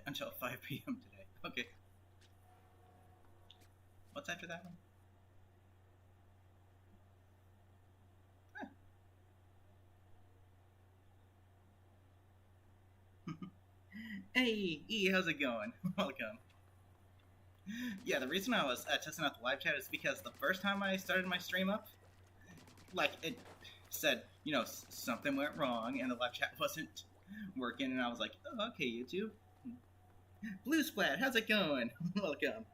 Until 5 p.m. today. Okay. What's after that one? Hey, E, how's it going? Welcome. Yeah, the reason I was testing out the live chat is because the first time I started my stream up, like, it said, something went wrong and the live chat wasn't working, and I was like, oh, okay, YouTube. Blue Splat, how's it going? Welcome.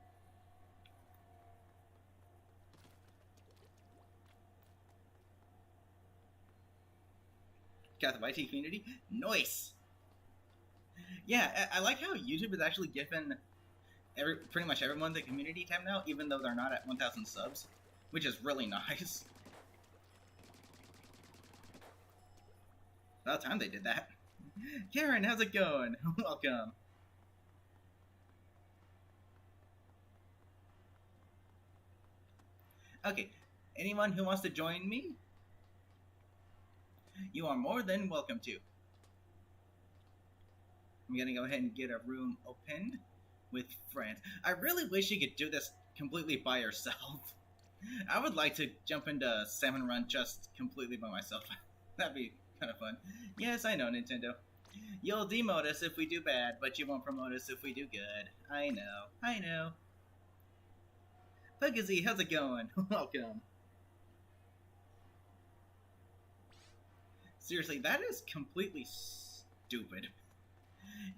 Got the YT community? Nice! Yeah, I like how YouTube has actually given pretty much everyone the community tab now, even though they're not at 1,000 subs, which is really nice. About time they did that. Karen, how's it going? Welcome. Okay, anyone who wants to join me, you are more than welcome to. I'm gonna go ahead and get a room opened with friends. I really wish you could do this completely by yourself. I would like to jump into Salmon Run just completely by myself. That'd be kind of fun. Yes, I know, Nintendo. You'll demote us if we do bad, but you won't promote us if we do good. I know. Pugazy, how's it going? Welcome. Seriously, that is completely stupid.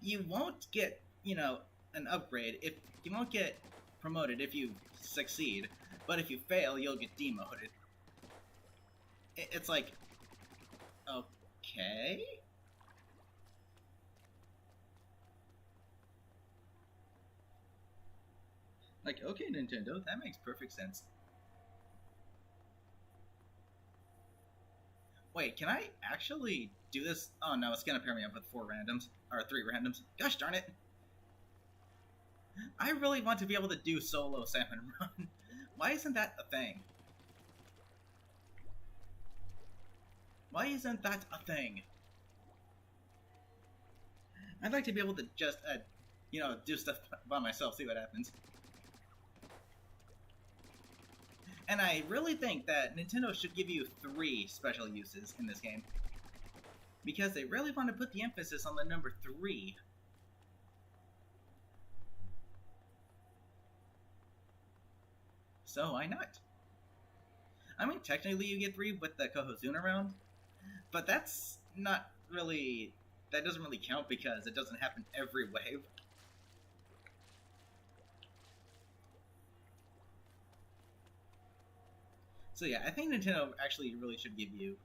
You won't get, an upgrade if you won't get promoted if you succeed, but if you fail, you'll get demoted. It's like, okay? Like, okay, Nintendo, that makes perfect sense. Wait, can I actually do this? Oh no, it's gonna pair me up with 4 randoms. Or 3 randoms. Gosh darn it! I really want to be able to do solo Salmon Run. Why isn't that a thing? Why isn't that a thing? I'd like to be able to just, do stuff by myself, see what happens. And I really think that Nintendo should give you 3 special uses in this game. Because they really want to put the emphasis on the number 3. So why not? I mean, technically you get 3 with the Kohozuna round, but that's not really... that doesn't really count because it doesn't happen every wave. So yeah, I think Nintendo actually really should give you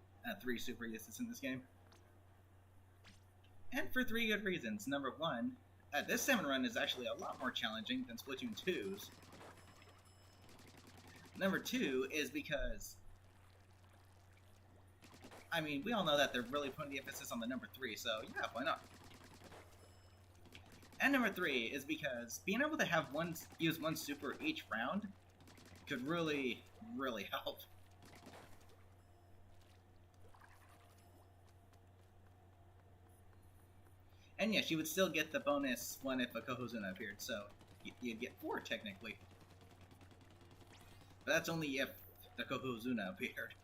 3 super uses in this game. And for 3 good reasons. Number 1, this Salmon Run is actually a lot more challenging than Splatoon 2's. Number 2 is because, I mean, we all know that they're really putting the emphasis on the number 3, so yeah, why not? And number 3 is because being able to have use one super each round could really, really help. And yes, you would still get the bonus one if a Kohozuna appeared, so you'd get 4 technically. But that's only if the Kohozuna appeared.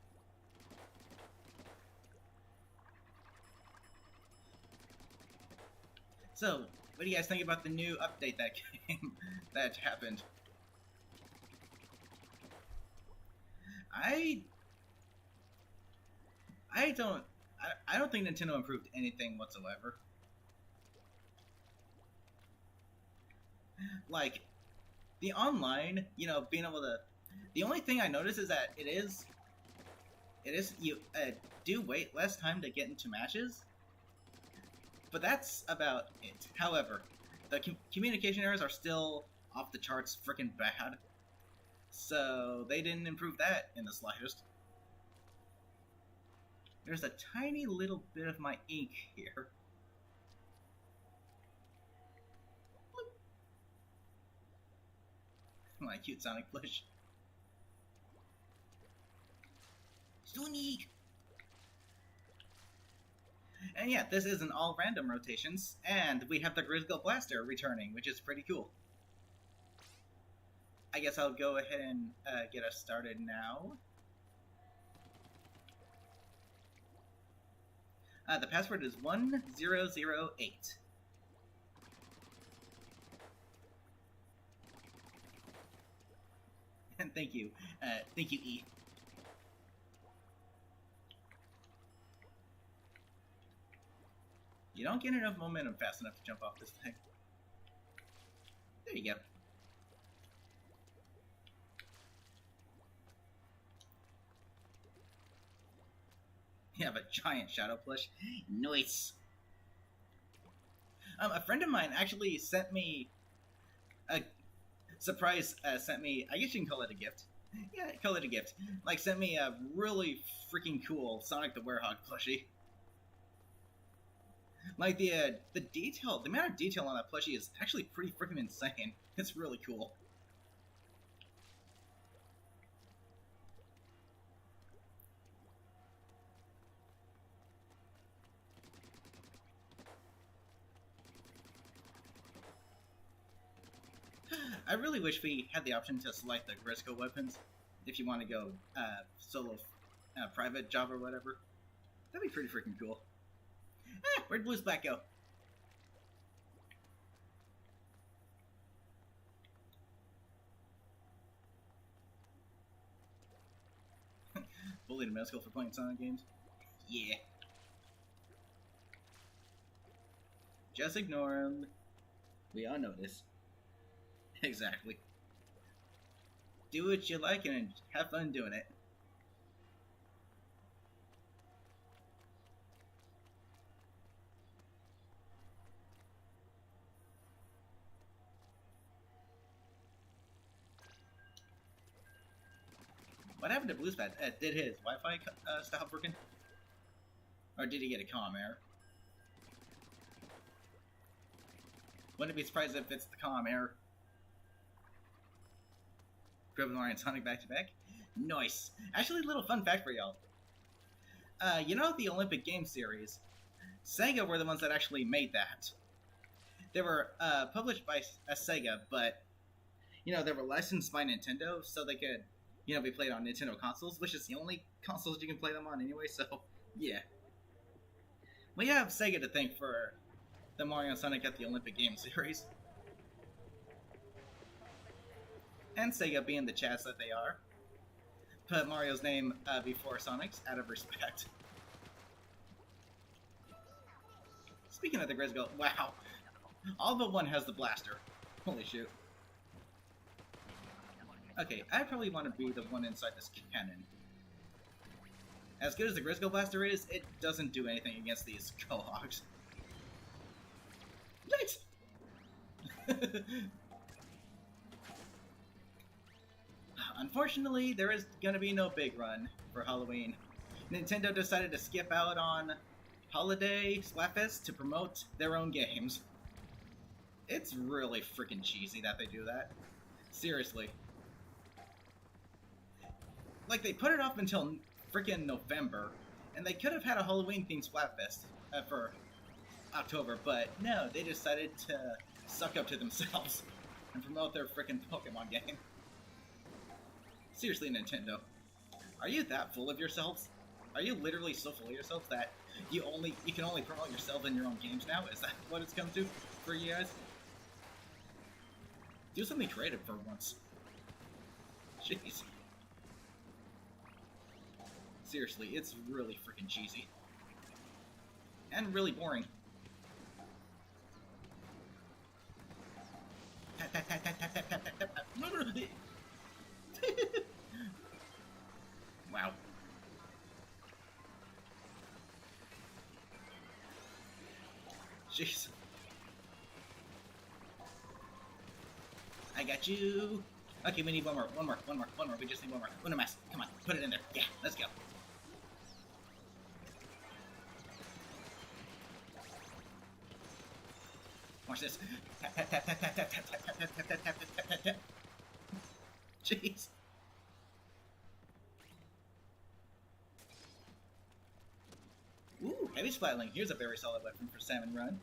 So, what do you guys think about the new update that came, that happened? I don't think Nintendo improved anything whatsoever. Like, the online, being able to... The only thing I noticed is that you do wait less time to get into matches, but that's about it. However, the communication errors are still off the charts freaking bad, so they didn't improve that in the slightest. There's a tiny little bit of my ink here. My cute Sonic plush. Sonic! And yeah, this isn't all random rotations, and we have the Grizzle Blaster returning, which is pretty cool. I guess I'll go ahead and get us started now. The password is 1008. And thank you, E. You don't get enough momentum fast enough to jump off this thing. There you go. You have a giant shadow plush. Nice. A friend of mine actually sent me a surprise. Sent me. I guess you can call it a gift. Yeah, call it a gift. Like, sent me a really freaking cool Sonic the Werehog plushie. Like the detail, the amount of detail on that plushie is actually pretty freaking insane. It's really cool. I really wish we had the option to select the Grisco weapons if you want to go solo private job or whatever. That'd be pretty freaking cool. Where'd Blue's Black go? Bullied in middle school for playing Sonic games? Yeah. Just ignore him. We all know this. Exactly. Do what you like and have fun doing it. What happened to Blue's Pad? Did his Wi-Fi stop working? Or did he get a comm error? Wouldn't be surprised if it's the comm error. Griffin and Sonic back-to-back? Nice! Actually, a little fun fact for y'all. You know the Olympic Games series? Sega were the ones that actually made that. They were published by Sega, but, you know, they were licensed by Nintendo, so they could, you know, be played on Nintendo consoles, which is the only consoles you can play them on anyway, so, yeah. We have Sega to thank for the Mario and Sonic at the Olympic Games series. And Sega, being the chads that they are, put Mario's name before Sonic's out of respect. Speaking of the Grizzle, wow. All but one has the blaster. Holy shoot. Okay, I probably want to be the one inside this cannon. As good as the Grizzle Blaster is, it doesn't do anything against these Cohogs. Yikes! Unfortunately, there is going to be no big run for Halloween. Nintendo decided to skip out on Holiday Splatfest to promote their own games. It's really freaking cheesy that they do that. Seriously. Like, they put it off until freaking November, and they could have had a Halloween-themed Splatfest for October, but no, they decided to suck up to themselves and promote their freaking Pokemon game. Seriously, Nintendo. Are you that full of yourselves? Are you literally so full of yourselves that you can only promote yourself in your own games now? Is that what it's come to for you guys? Do something creative for once. Jeez. Seriously, it's really freaking cheesy. And really boring. Wow. Jeez. I got you. Okay, we need one more. We just need one more. Una mask. Come on, put it in there. Yeah, let's go. Watch this. Jeez. Ooh. Heavy Splatling. Here's a very solid weapon for Salmon Run.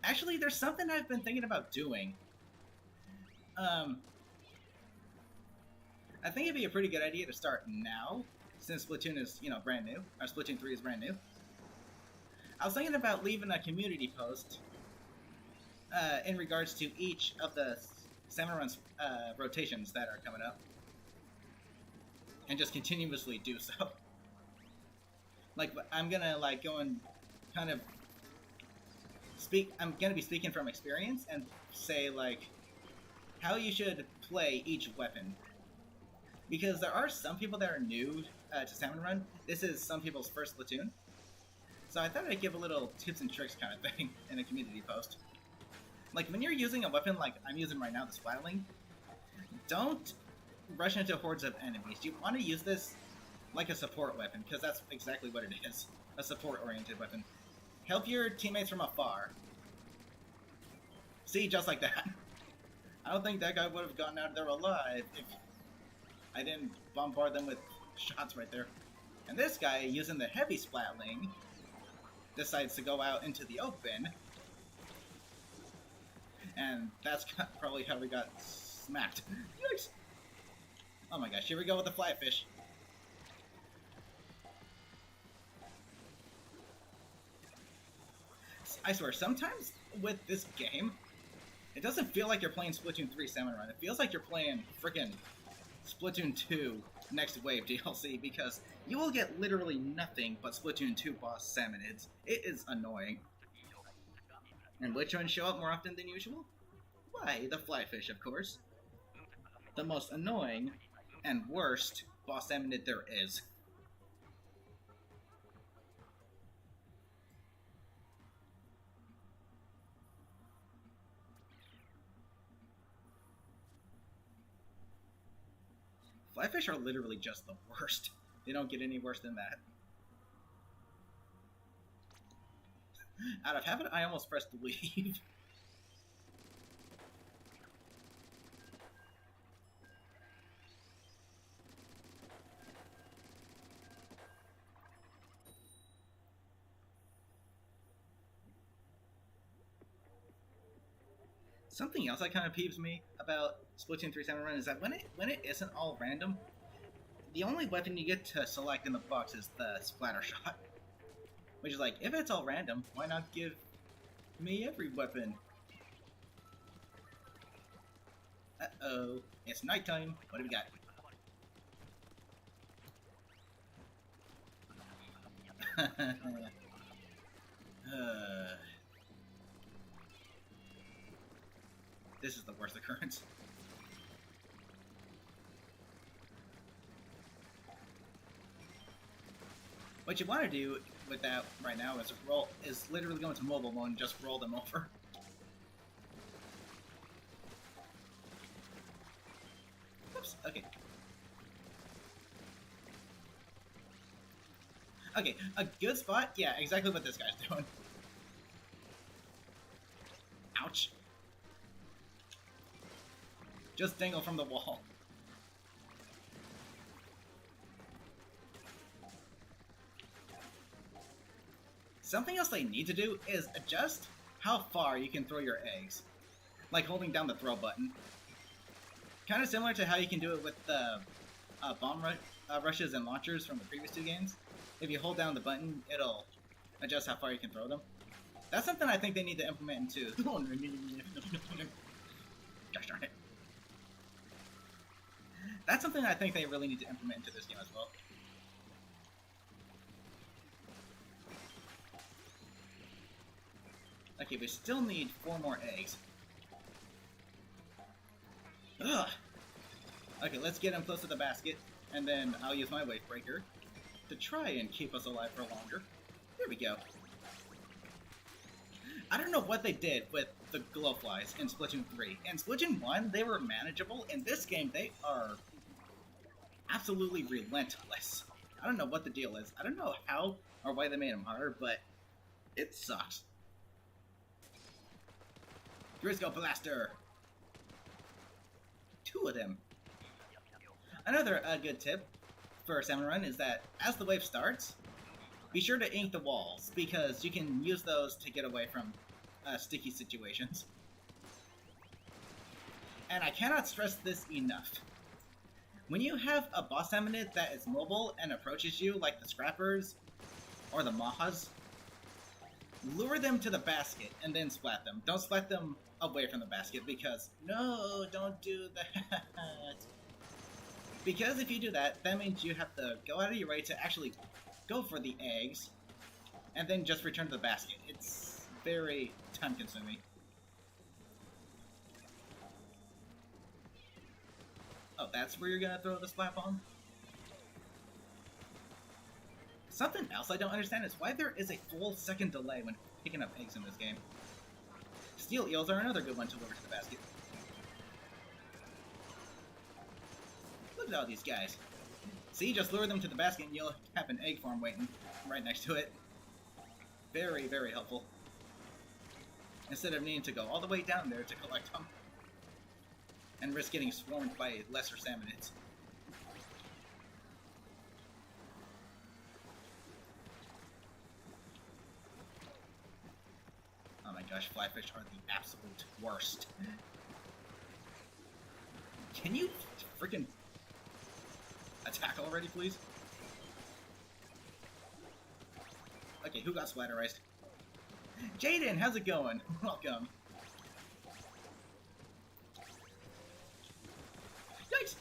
Actually, there's something I've been thinking about doing. I think it'd be a pretty good idea to start now, since Splatoon is, brand new. Or Splatoon 3 is brand new. I was thinking about leaving a community post in regards to each of the Salmon Run's rotations that are coming up. And just continuously do so. Like, I'm gonna, go and kind of I'm gonna be speaking from experience and say, how you should play each weapon. Because there are some people that are new to Salmon Run. This is some people's first Splatoon. So I thought I'd give a little tips and tricks kind of thing in a community post. Like, when you're using a weapon like I'm using right now, the Splatling, don't rush into hordes of enemies. You want to use this like a support weapon, because that's exactly what it is. A support-oriented weapon. Help your teammates from afar. See, just like that. I don't think that guy would have gotten out of there alive if I didn't bombard them with shots right there. And this guy, using the heavy Splatling, decides to go out into the open. And that's probably how we got smacked. Yikes! Oh my gosh, here we go with the fly fish. I swear, sometimes with this game, it doesn't feel like you're playing Splatoon 3 Salmon Run. It feels like you're playing frickin' Splatoon 2 Next Wave DLC, because you will get literally nothing but Splatoon 2 boss salmonids. It is annoying. And which ones show up more often than usual? Why, the flyfish, of course. The most annoying and worst boss salmonid there is. Flyfish are literally just the worst. They don't get any worse than that. Out of habit, I almost pressed leave. Something else that kind of peeves me about Splatoon 3 Salmon Run is that when it isn't all random, the only weapon you get to select in the box is the splatter shot. Which is like, if it's all random, why not give me every weapon? Uh-oh, it's nighttime. What do we got? This is the worst occurrence. What you want to do with that right now is literally go into mobile mode and just roll them over. Oops, okay. Okay, a good spot? Yeah, exactly what this guy's doing. Ouch. Just dangle from the wall. Something else they need to do is adjust how far you can throw your eggs. Like holding down the throw button. Kind of similar to how you can do it with the bomb rushes and launchers from the previous two games. If you hold down the button, it'll adjust how far you can throw them. That's something I think they need to implement into... Gosh darn it. That's something I think they really need to implement into this game as well. Okay, we still need 4 more eggs. Ugh! Okay, let's get him close to the basket, and then I'll use my wave breaker to try and keep us alive for longer. There we go. I don't know what they did with the glowflies in Splatoon 3. In Splatoon 1, they were manageable. In this game, they are absolutely relentless. I don't know what the deal is. I don't know how or why they made them harder, but it sucks. Driscoll Blaster! 2 of them. Another good tip for Salmon Run is that as the wave starts, be sure to ink the walls, because you can use those to get away from sticky situations. And I cannot stress this enough. When you have a boss salmonid that is mobile and approaches you, like the scrappers or the mahas, lure them to the basket and then splat them. Don't splat them away from the basket, because no, don't do that. Because if you do that, that means you have to go out of your way to actually go for the eggs and then just return to the basket. It's very time consuming. Oh, that's where you're gonna throw the splat bomb? Something else I don't understand is why there is a full second delay when picking up eggs in this game. Steel eels are another good one to lure to the basket. Look at all these guys. See, just lure them to the basket and you'll have an egg farm waiting right next to it. Very, very helpful. Instead of needing to go all the way down there to collect them and risk getting swarmed by lesser salmonids. Oh my gosh, flyfish are the absolute worst. Can you freaking attack already, please? Okay, who got splatterized? Jaden, how's it going? Welcome. Yikes!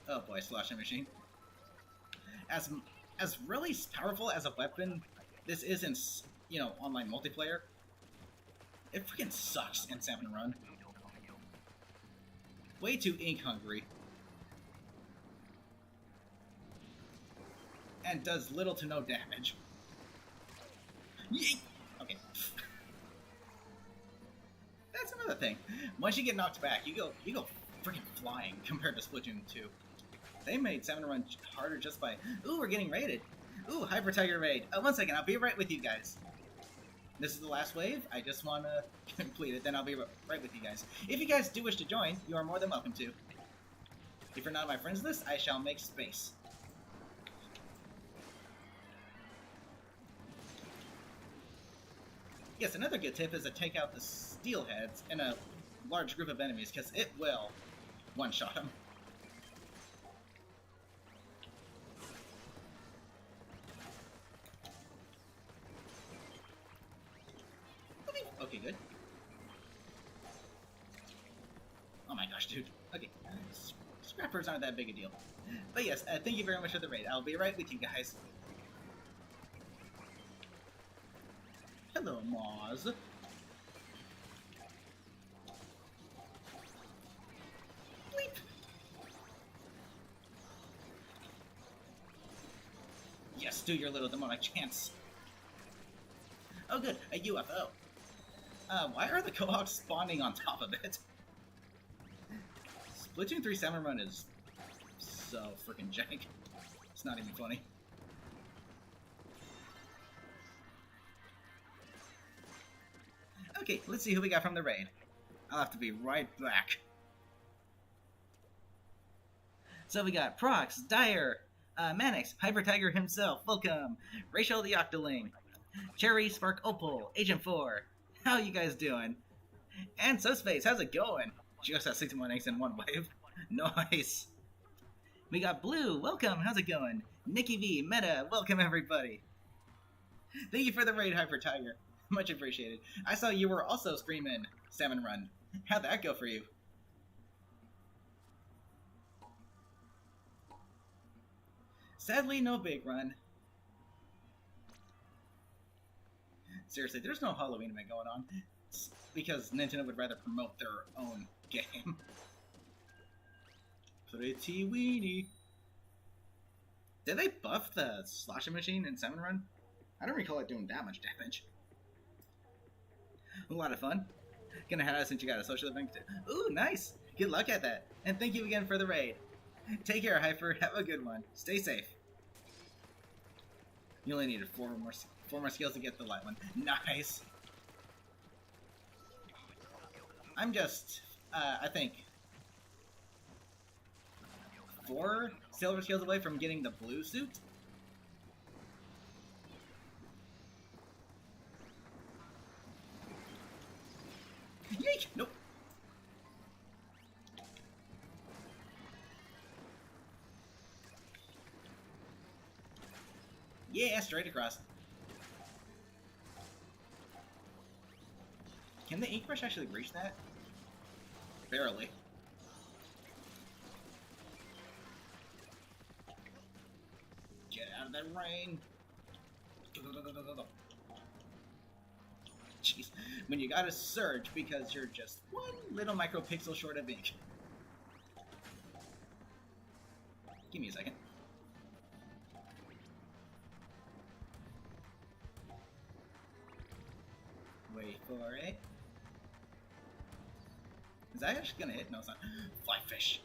Oh boy, sloshing machine. As really powerful as a weapon this is in, you know, online multiplayer, it freaking sucks in Salmon Run. Way too ink hungry. And does little to no damage. Yeet! Okay. That's another thing. Once you get knocked back, you go freaking flying compared to Splatoon 2. They made Salmon Run harder just by, ooh, we're getting raided. Ooh, Hyper Tiger raid. 1 second, I'll be right with you guys. This is the last wave. I just want to complete it, then I'll be right with you guys. If you guys do wish to join, you are more than welcome to. If you're not on my friends list, I shall make space. Yes, another good tip is to take out the steelheads in a large group of enemies, because it will one-shot them. Okay, good. Oh my gosh, dude. Okay, scrappers aren't that big a deal. But yes, thank you very much for the raid. I'll be right with you guys. Hello, Moz. Bleep. Yes, do your little demonic chance. Oh good, a UFO. Why are the Cohawks spawning on top of it? Splatoon 3 Salmon Run is so freaking jank. It's not even funny. Okay, let's see who we got from the raid. I'll have to be right back. So we got Prox, Dyer, Manix, Hyper Tiger himself, welcome, Rachel the Octoling, Cherry, Spark Opal, Agent 4, how you guys doing? And Space, how's it going? She just has 61 eggs in one wave. Nice. We got Blue, welcome, how's it going? Nikki V, Meta, welcome everybody. Thank you for the raid, Hyper Tiger. Much appreciated. I saw you were also streaming Salmon Run. How'd that go for you? Sadly, no big run. Seriously, there's no Halloween event going on. It's because Nintendo would rather promote their own game. Pretty weenie. Did they buff the sloshing machine in Salmon Run? I don't recall it doing that much damage. A lot of fun. Gonna head out since you got a social event. Ooh, nice! Good luck at that. And thank you again for the raid. Take care, Hyper. Have a good one. Stay safe. You only needed four more skills to get the light one. Nice. I'm just, I think, 4 silver skills away from getting the blue suit. Yeek! Nope. Yeah, straight across. Can the ink brush actually reach that? Barely. Get out of that rain. Jeez, when you gotta surge because you're just one little micropixel short of ink. Give me a second. Wait for it. Is that actually gonna hit? No, it's not. Fly fish.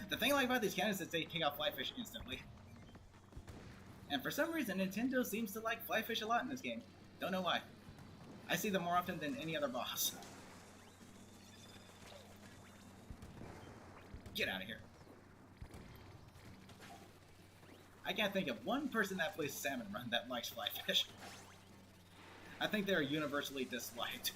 The thing I like about these cannons is they take out fly fish instantly. And for some reason, Nintendo seems to like fly fish a lot in this game. Don't know why. I see them more often than any other boss. Get out of here. I can't think of one person that plays Salmon Run that likes fly fish. I think they're universally disliked.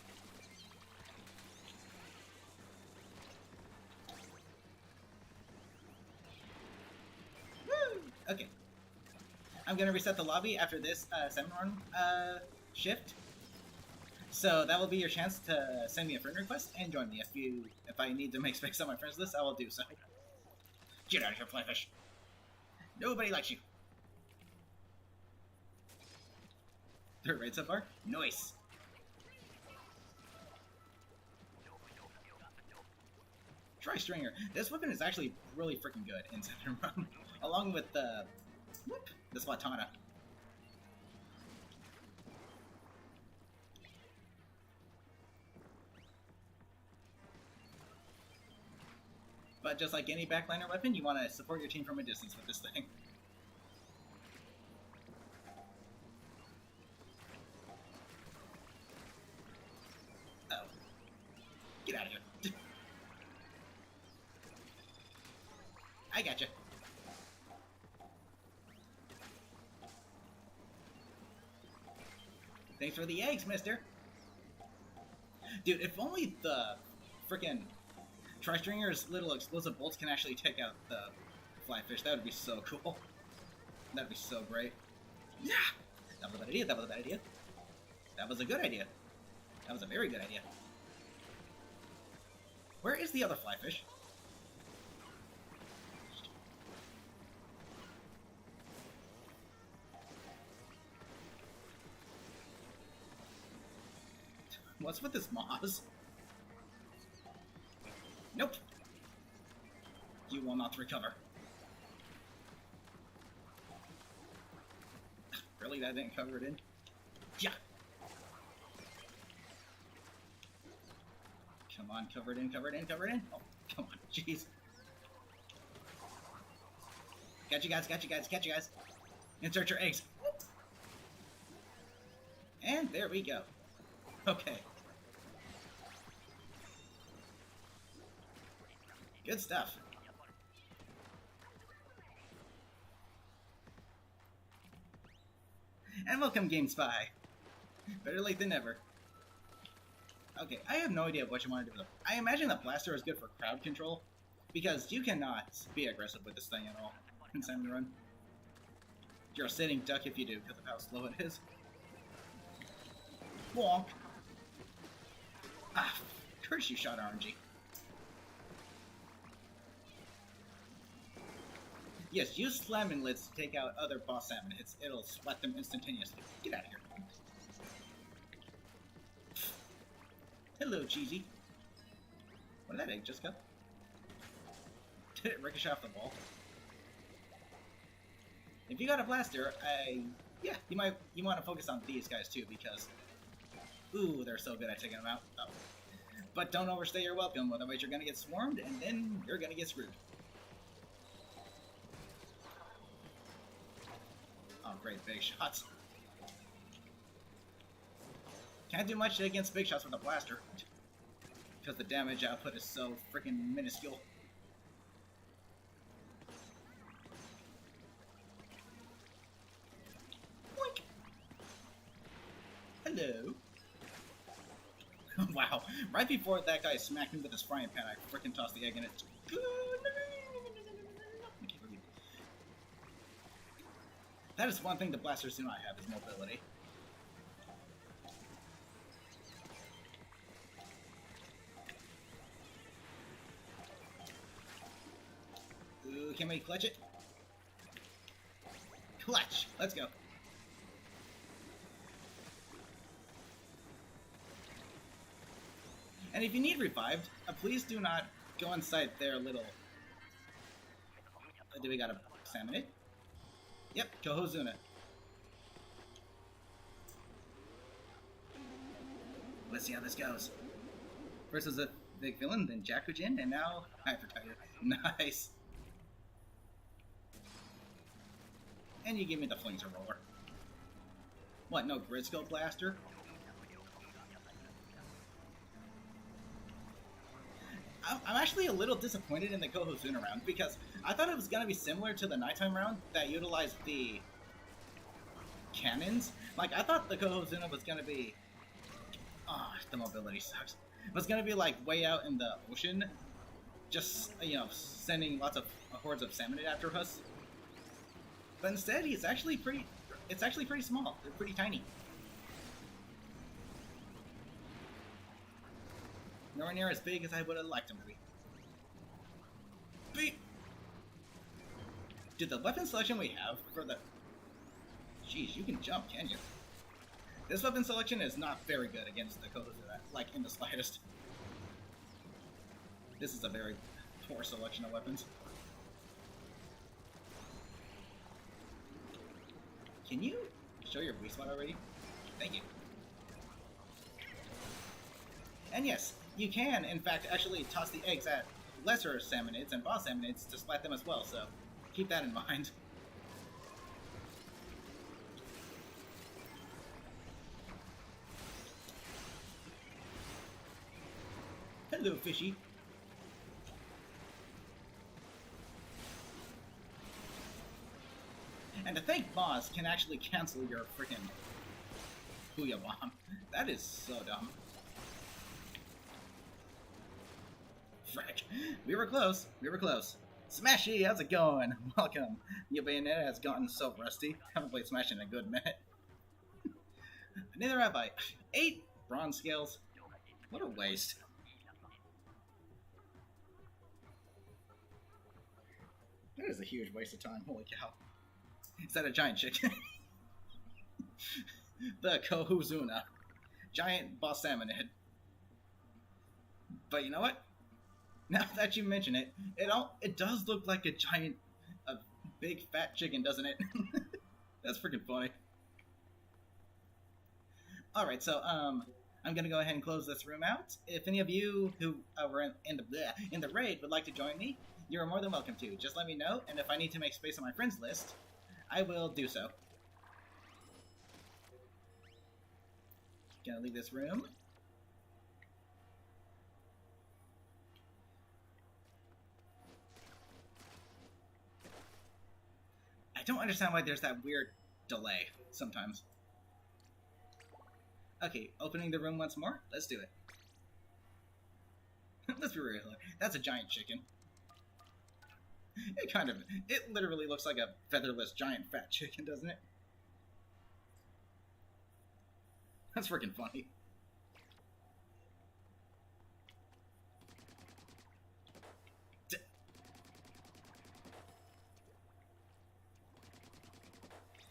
Woo! Okay. I'm gonna reset the lobby after this Salmon Run shift. So that will be your chance to send me a friend request and join me. If I need to make space on my friends list, I will do so. Get out of here, flyfish. Nobody likes you. Third rate so far? Nice. Try Stringer. This weapon is actually really freaking good in Salmon Run, along with the Splatoon. But just like any backliner weapon, you want to support your team from a distance with this thing. Oh. Get out of here. I gotcha. Thanks for the eggs, mister. Dude, if only the frickin' Tri-Stringer's little explosive bolts can actually take out the flyfish, that would be so cool. That'd be so great. Yeah! That was a bad idea, that was a bad idea. That was a good idea. That was a very good idea. Where is the other flyfish? What's with this Moz? Nope. You will not recover. Really? That didn't cover it in? Yeah. Come on, cover it in, cover it in, cover it in. Oh, come on, jeez. Got you guys, got you guys, got you guys. Insert your eggs. And there we go. Okay. Good stuff. And welcome, GameSpy. Better late than never. Okay, I have no idea what you want to do with it. I imagine the blaster is good for crowd control, because you cannot be aggressive with this thing at all in Salmon Run. You're a sitting duck if you do, because of how slow it is. Wonk. Ah, curse you, shot RNG. Yes, use slamming lids to take out other boss salmon hits. It'll splat them instantaneously. Get out of here. Hello, Cheesy. What did that egg just go? Did it ricochet off the wall? If you got a blaster, yeah, you want to focus on these guys too, because ooh, they're so good at taking them out. Oh. But don't overstay your welcome, otherwise you're gonna get swarmed, and then you're gonna get screwed. Oh, great, big shots. Can't do much against big shots with a blaster. Because the damage output is so freaking minuscule. Boink. Hello. Wow. Right before that guy smacked me with his frying pan, I freaking tossed the egg in it. That is one thing the blasters do not have, is mobility. Ooh, can we clutch it? Clutch! Let's go. And if you need revived, please do not go inside their little... do we got a salmon it? Yep, Kohozuna. Let's see how this goes. First was a big villain, then Jakujin, and now Hyper Tiger. Nice. And you give me the Flings Roller. What, no Grid Skill Blaster? I'm actually a little disappointed in the Kohozuna round, because I thought it was going to be similar to the nighttime round that utilized the cannons. Like, I thought the Kohozuna was going to be... oh, the mobility sucks. It was going to be, like, way out in the ocean, just, you know, sending lots of hordes of salmon after us. But instead, he's actually pretty... it's actually pretty small. They're pretty tiny. Nowhere near as big as I would have liked him to be. Beep! Dude, the weapon selection we have for the... jeez, you can jump, can you? This weapon selection is not very good against the Kohozuna, like, in the slightest. This is a very poor selection of weapons. Can you show your weak spot already? Thank you. And yes, you can, in fact, actually toss the eggs at lesser salmonids and boss salmonids to splat them as well, so keep that in mind. Hello, fishy. And to think boss can actually cancel your freaking Booyah Bomb. That is so dumb. Frick. We were close. We were close. Smashy, how's it going? Welcome. Your Bayonetta has gotten so rusty. Haven't played Smash in a good minute. Neither have I. 8 bronze scales. What a waste. That is a huge waste of time. Holy cow. Is that a giant chicken? The Kohozuna. Giant boss salmon head. But you know what? Now that you mention it, it does look like a giant, a big fat chicken, doesn't it? That's freaking funny. Alright, so, I'm gonna go ahead and close this room out. If any of you who were in the raid would like to join me, you're more than welcome to. Just let me know, and if I need to make space on my friends list, I will do so. Gonna leave this room. I don't understand why there's that weird delay sometimes. Okay, opening the room once more. Let's do it. Let's be real. That's a giant chicken. It literally looks like a featherless giant fat chicken, doesn't it? That's freaking funny.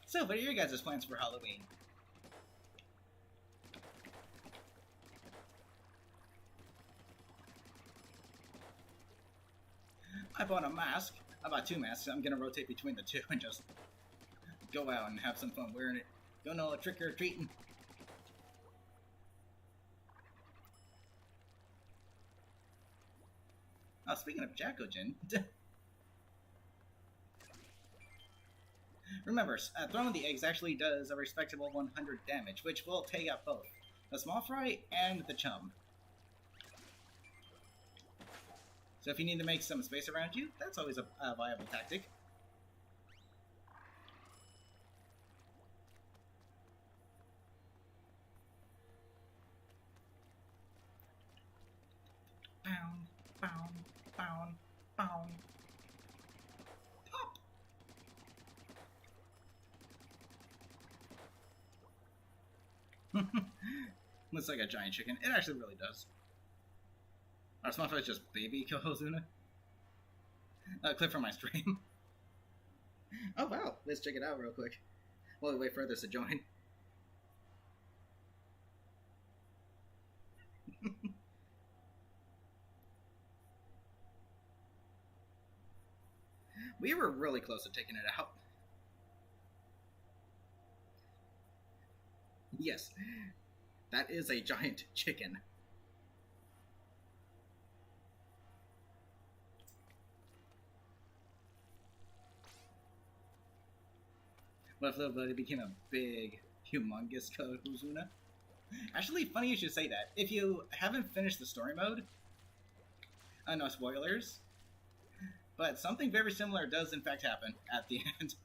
So, what are your guys' plans for Halloween? I bought a mask. I bought 2 masks. I'm gonna rotate between the 2 and just go out and have some fun wearing it. Go no trick-or-treating. Oh, speaking of Jakujin, remember, throwing the eggs actually does a respectable 100 damage, which will take out both the small fry, and the chum. So if you need to make some space around you, that's always a viable tactic. Bound, bound, bound, bound. Pop! Looks like a giant chicken. It actually really does. Our small fry is just baby Kohozuna. Clip from my stream. Oh wow, let's check it out real quick. While we wait for others to join. We were really close to taking it out. Yes, that is a giant chicken. What if Little Buddy became a big, humongous Kohozuna? Actually, funny you should say that. If you haven't finished the story mode, no spoilers, but something very similar does in fact happen at the end.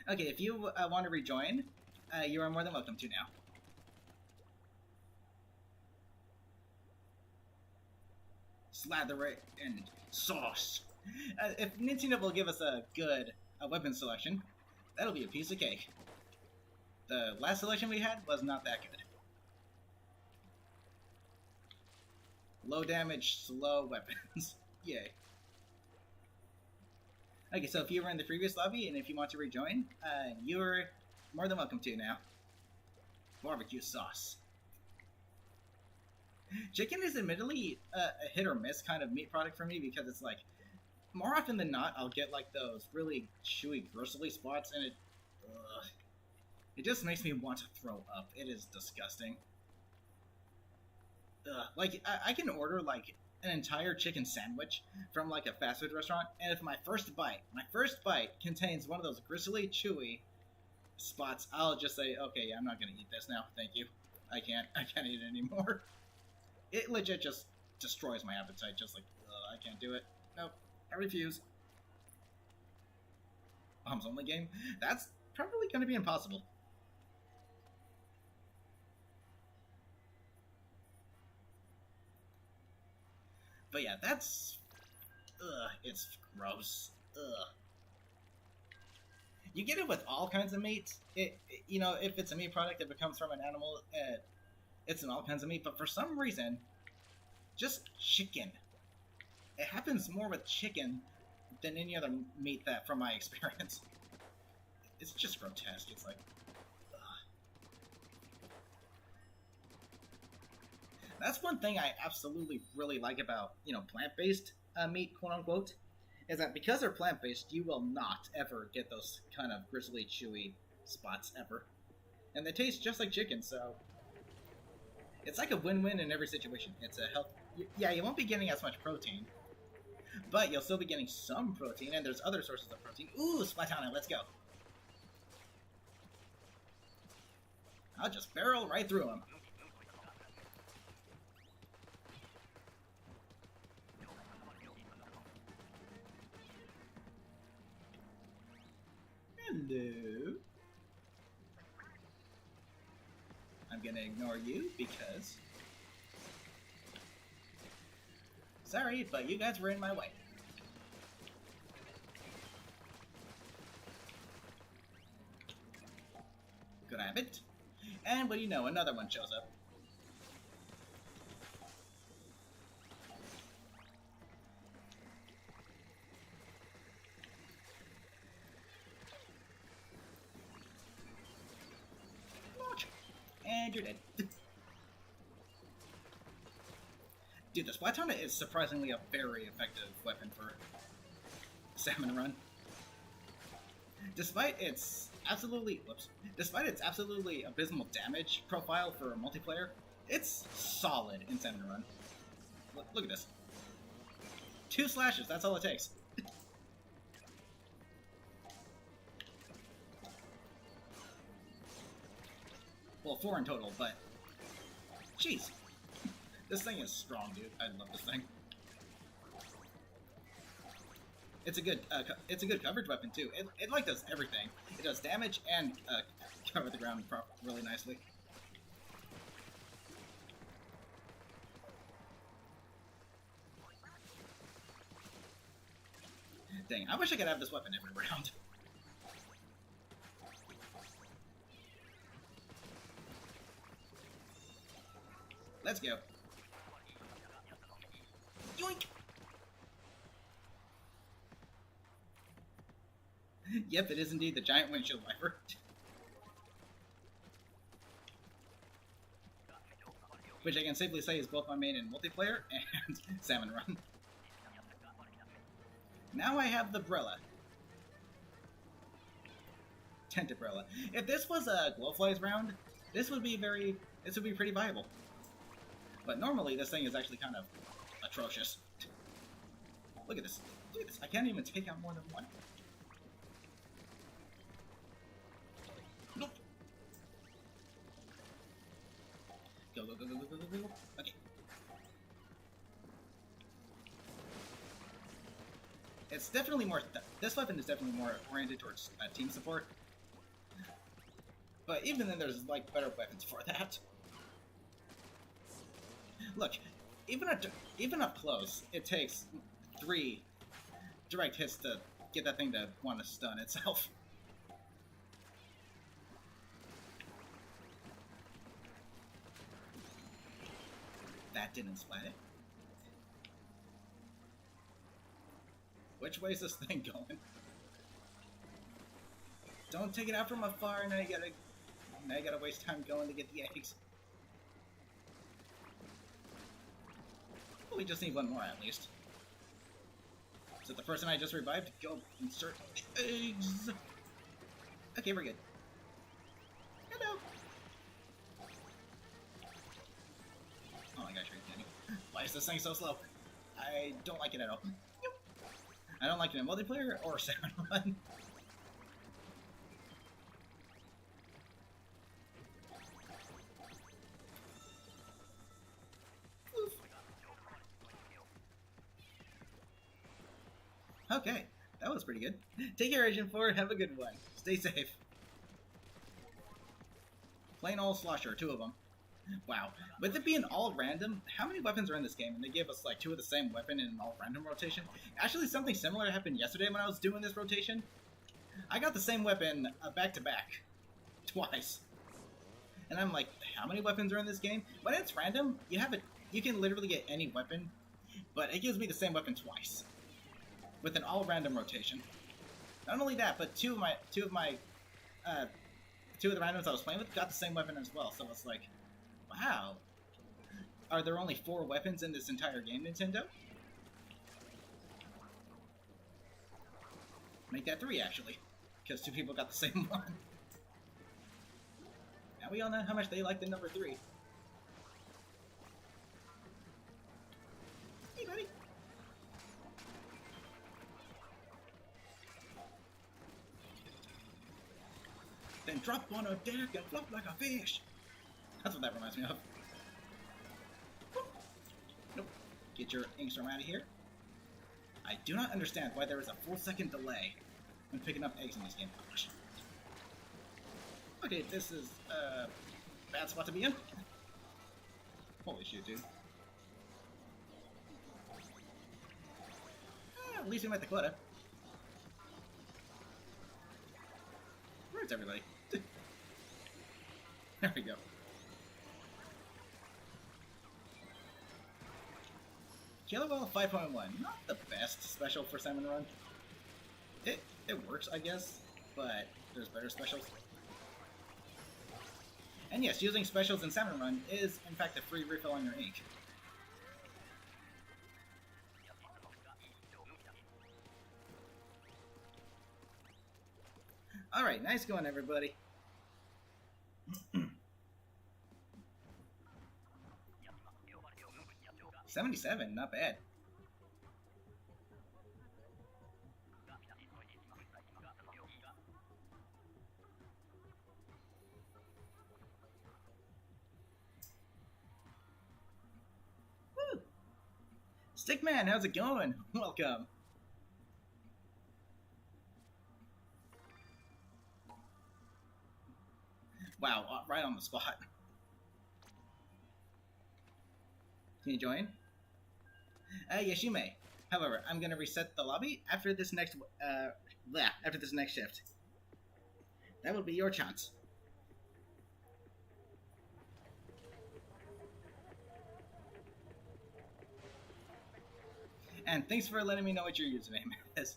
Okay, if you want to rejoin, you are more than welcome to now. Slather it in sauce. If Nintendo will give us a good weapon selection, that'll be a piece of cake. The last selection we had was not that good. Low damage, slow weapons. Yay. Okay, so if you were in the previous lobby and if you want to rejoin, you're more than welcome to now. Barbecue sauce. Chicken is admittedly a hit or miss kind of meat product for me because it's like, more often than not, I'll get like those really chewy, gristly spots and it just makes me want to throw up. It is disgusting. Like, I can order like an entire chicken sandwich from like a fast food restaurant, and if my first bite contains one of those gristly, chewy spots, I'll just say, okay, I'm not gonna eat this now, thank you. I can't eat it anymore. It legit just destroys my appetite, just like, I can't do it. Nope, I refuse. Mom's only game? That's probably gonna be impossible. But yeah, that's... it's gross. You get it with all kinds of meat. You know, if it's a meat product that comes from an animal, it's in all kinds of meat. But for some reason, just chicken. It happens more with chicken than any other meat that, from my experience. It's just grotesque. It's like... That's one thing I absolutely really like about, you know, plant-based meat, quote-unquote, is that because they're plant-based, you will not ever get those kind of gristly, chewy spots ever. And they taste just like chicken, so it's like a win-win in every situation. It's a health... Yeah, you won't be getting as much protein, but you'll still be getting some protein, and there's other sources of protein. Ooh, Splatoon, let's go. I'll just barrel right through them. Hello. I'm gonna ignore you because... Sorry, but you guys were in my way. Grab it. And what do you know, another one shows up. And you're dead. Dude, the Splatoon is surprisingly a very effective weapon for Salmon Run. Despite its absolutely abysmal damage profile for multiplayer, it's solid in Salmon Run. Look at this. 2 slashes, that's all it takes. Well, 4 in total, but... Jeez. This thing is strong, dude. I love this thing. It's a good coverage weapon, too. It like, does everything. It does damage and cover the ground really nicely. Dang, I wish I could have this weapon every round. Let's go. Yoink! Yep, it is indeed the giant windshield wiper. Which I can safely say is both my main in multiplayer and Salmon Run. Now I have the Brella. Tentabrella. If this was a Glowflies round, this would be pretty viable. But normally this thing is actually kind of atrocious. Look at this. Look at this. I can't even take out more than one. Nope. Go, go, go, go, go, go, go, go. Okay. It's definitely more... This weapon is definitely more oriented towards team support. But even then, there's, like, better weapons for that. Look, even up close, it takes 3 direct hits to get that thing to want to stun itself. That didn't splat it. Which way is this thing going? Don't take it out from afar, now you gotta waste time going to get the eggs. Well, we just need one more at least. So the person I just revived, go insert the eggs. Okay, we're good. Hello. Oh my gosh, are you kidding me? Why is this thing so slow? I don't like it at all. I don't like it in multiplayer or Salmon Run. Okay, that was pretty good. Take care, Agent 4. Have a good one. Stay safe. Plain old slosher, 2 of them. Wow. With it being all random, how many weapons are in this game? And they gave us like 2 of the same weapon in an all random rotation. Actually, something similar happened yesterday when I was doing this rotation. I got the same weapon back to back. Twice. And I'm like, how many weapons are in this game? When it's random, you can literally get any weapon, but it gives me the same weapon twice. With an all random rotation. Not only that, but two of the randoms I was playing with got the same weapon as well, so it's like, wow. Are there only 4 weapons in this entire game, Nintendo? Make that 3, actually. Because 2 people got the same one. Now we all know how much they like the number 3. Hey, buddy. Then drop on a deck and flop like a fish. That's what that reminds me of. Nope. Get your Inkstrom out of here. I do not understand why there is a full second delay when picking up eggs in this game. Okay, this is a bad spot to be in. Holy shit, dude. At least we met the quota. Where's everybody? There we go. Killer Ball 5.1, not the best special for Salmon Run. It works, I guess, but there's better specials. And yes, using specials in Salmon Run is, in fact, a free refill on your ink. Alright, nice going, everybody. 77, not bad. Stickman, how's it going? Welcome. Wow, right on the spot. Can you join? Yes, you may. However, I'm gonna reset the lobby after this next shift. That will be your chance. And thanks for letting me know what your username is.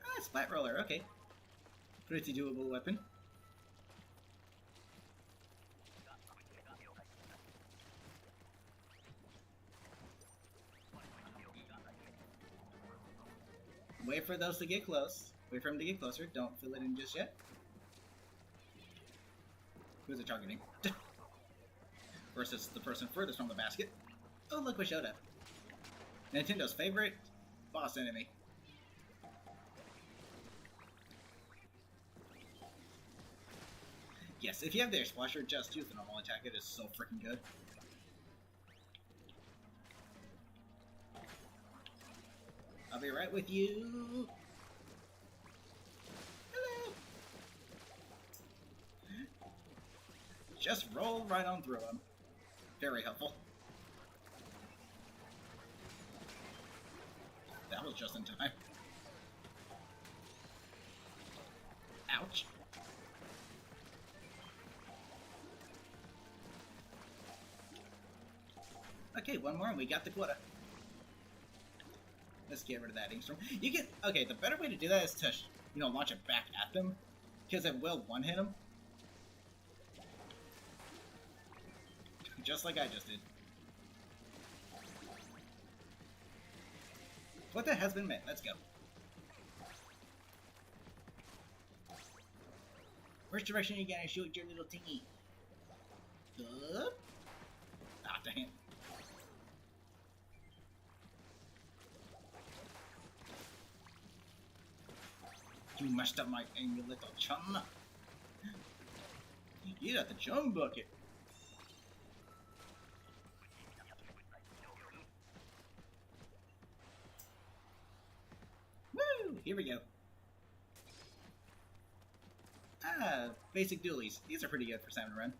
Ah, Splat Roller, okay. Pretty doable weapon. Wait for those to get close. Wait for them to get closer. Don't fill it in just yet. Who's it targeting? Versus the person furthest from the basket. Oh, look what showed up. Nintendo's favorite boss enemy. Yes, if you have the Splasher, just use the normal attack. It is so freaking good. I'll be right with you. Hello. Just roll right on through him. Very helpful. That was just in time. Ouch. Okay, one more and we got the quota. Let's get rid of that Inkstrom. You can... Okay, the better way to do that is to, launch it back at them. Because it will one-hit them. Just like I just did. What that has been met. Let's go. Which direction are you gonna shoot your little tingy? Up? Ah, dang it. You messed up my aim, you little chum. You got the chum bucket. Woo! Here we go. Ah, basic dualies. These are pretty good for Salmon Run.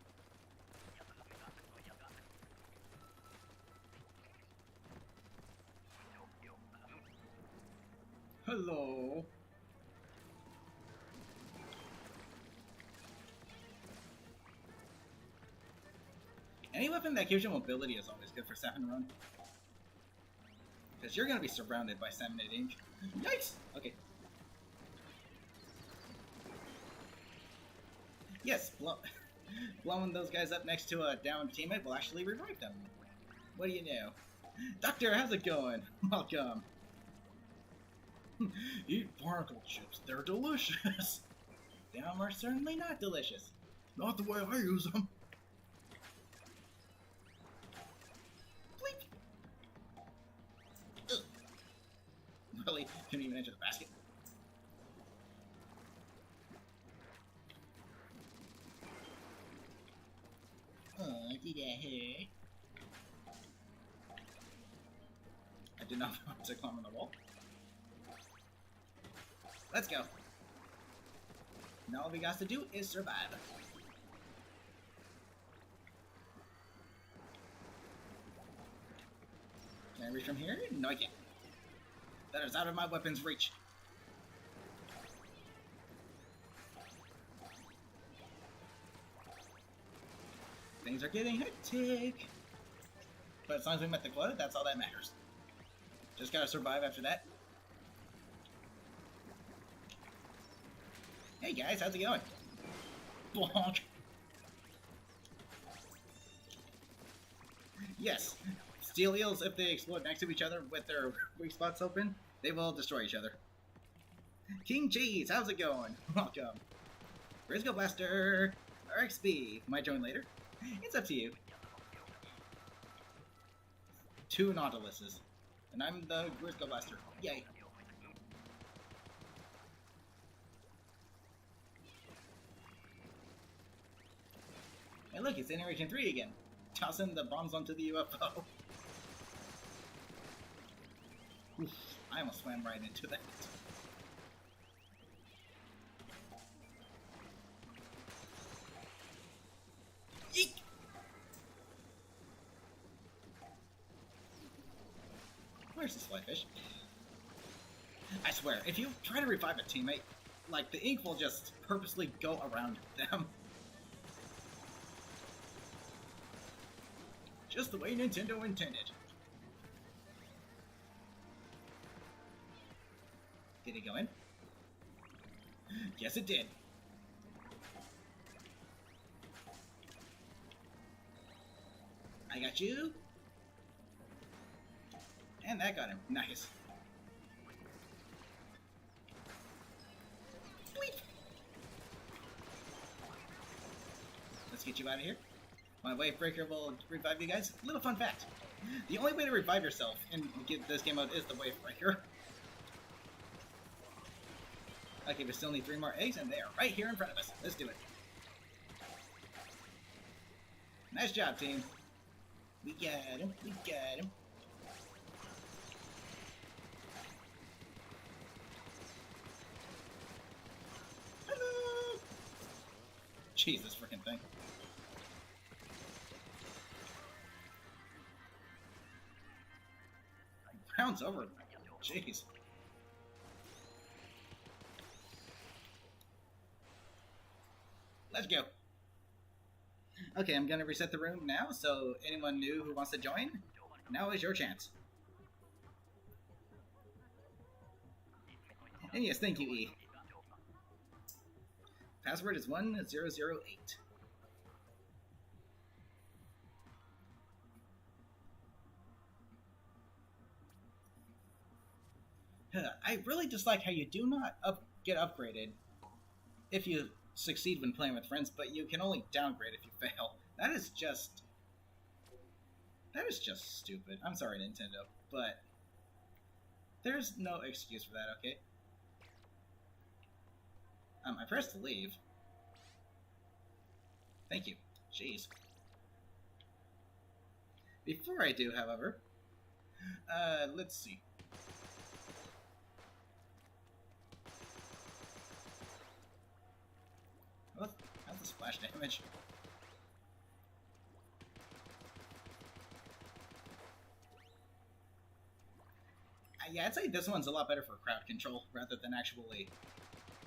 Hello. Any weapon that gives you mobility is always good for Salmon Run. Because you're going to be surrounded by Salmon at Inch. Yikes! Okay. Yes, blowing those guys up next to a downed teammate will actually revive them. What do you know? Doctor, how's it going? Welcome. Eat barnacle chips. They're delicious. They are certainly not delicious. Not the way I use them. Really? Couldn't even enter the basket. Oh, did that hurt? I did not want to climb on the wall. Let's go. Now all we got to do is survive. Can I reach from here? No, I can't. That is out of my weapon's reach. Things are getting hectic. But as long as we met the quota, that's all that matters. Just gotta survive after that. Hey guys, how's it going? Bonk. Yes. Steel eels, if they explode next to each other with their weak spots open, they will destroy each other. King Cheese, how's it going? Welcome. Briscoe Blaster, RXB. Might join later. It's up to you. 2 Nautiluses. And I'm the Briscoe Blaster. Yay. Hey look, it's Generation 3 again. Tossing the bombs onto the UFO. Oof, I almost swam right into that. Yeek! Where's this flyfish? I swear, if you try to revive a teammate, like, the ink will just purposely go around them. Just the way Nintendo intended. Did it go in? Yes, it did. I got you. And that got him. Nice. Bleep. Let's get you out of here. My wave breaker will revive you guys. Little fun fact. The only way to revive yourself in this game mode is the wave breaker. Okay, we still need 3 more eggs, and they are right here in front of us. Let's do it. Nice job, team. We got him. We got him. Hello! Jeez, this freaking thing. Round's over. Jeez. Let's go. Okay, I'm gonna reset the room now, so anyone new who wants to join, now is your chance. And yes, thank you, E. Password is 1008. I really dislike how you do not get upgraded if you succeed when playing with friends, but you can only downgrade if you fail. That is just stupid. I'm sorry, Nintendo, but there's no excuse for that, okay? I pressed to leave. Thank you. Jeez. Before I do, however, let's see. How's the splash damage? Yeah, I'd say this one's a lot better for crowd control rather than actually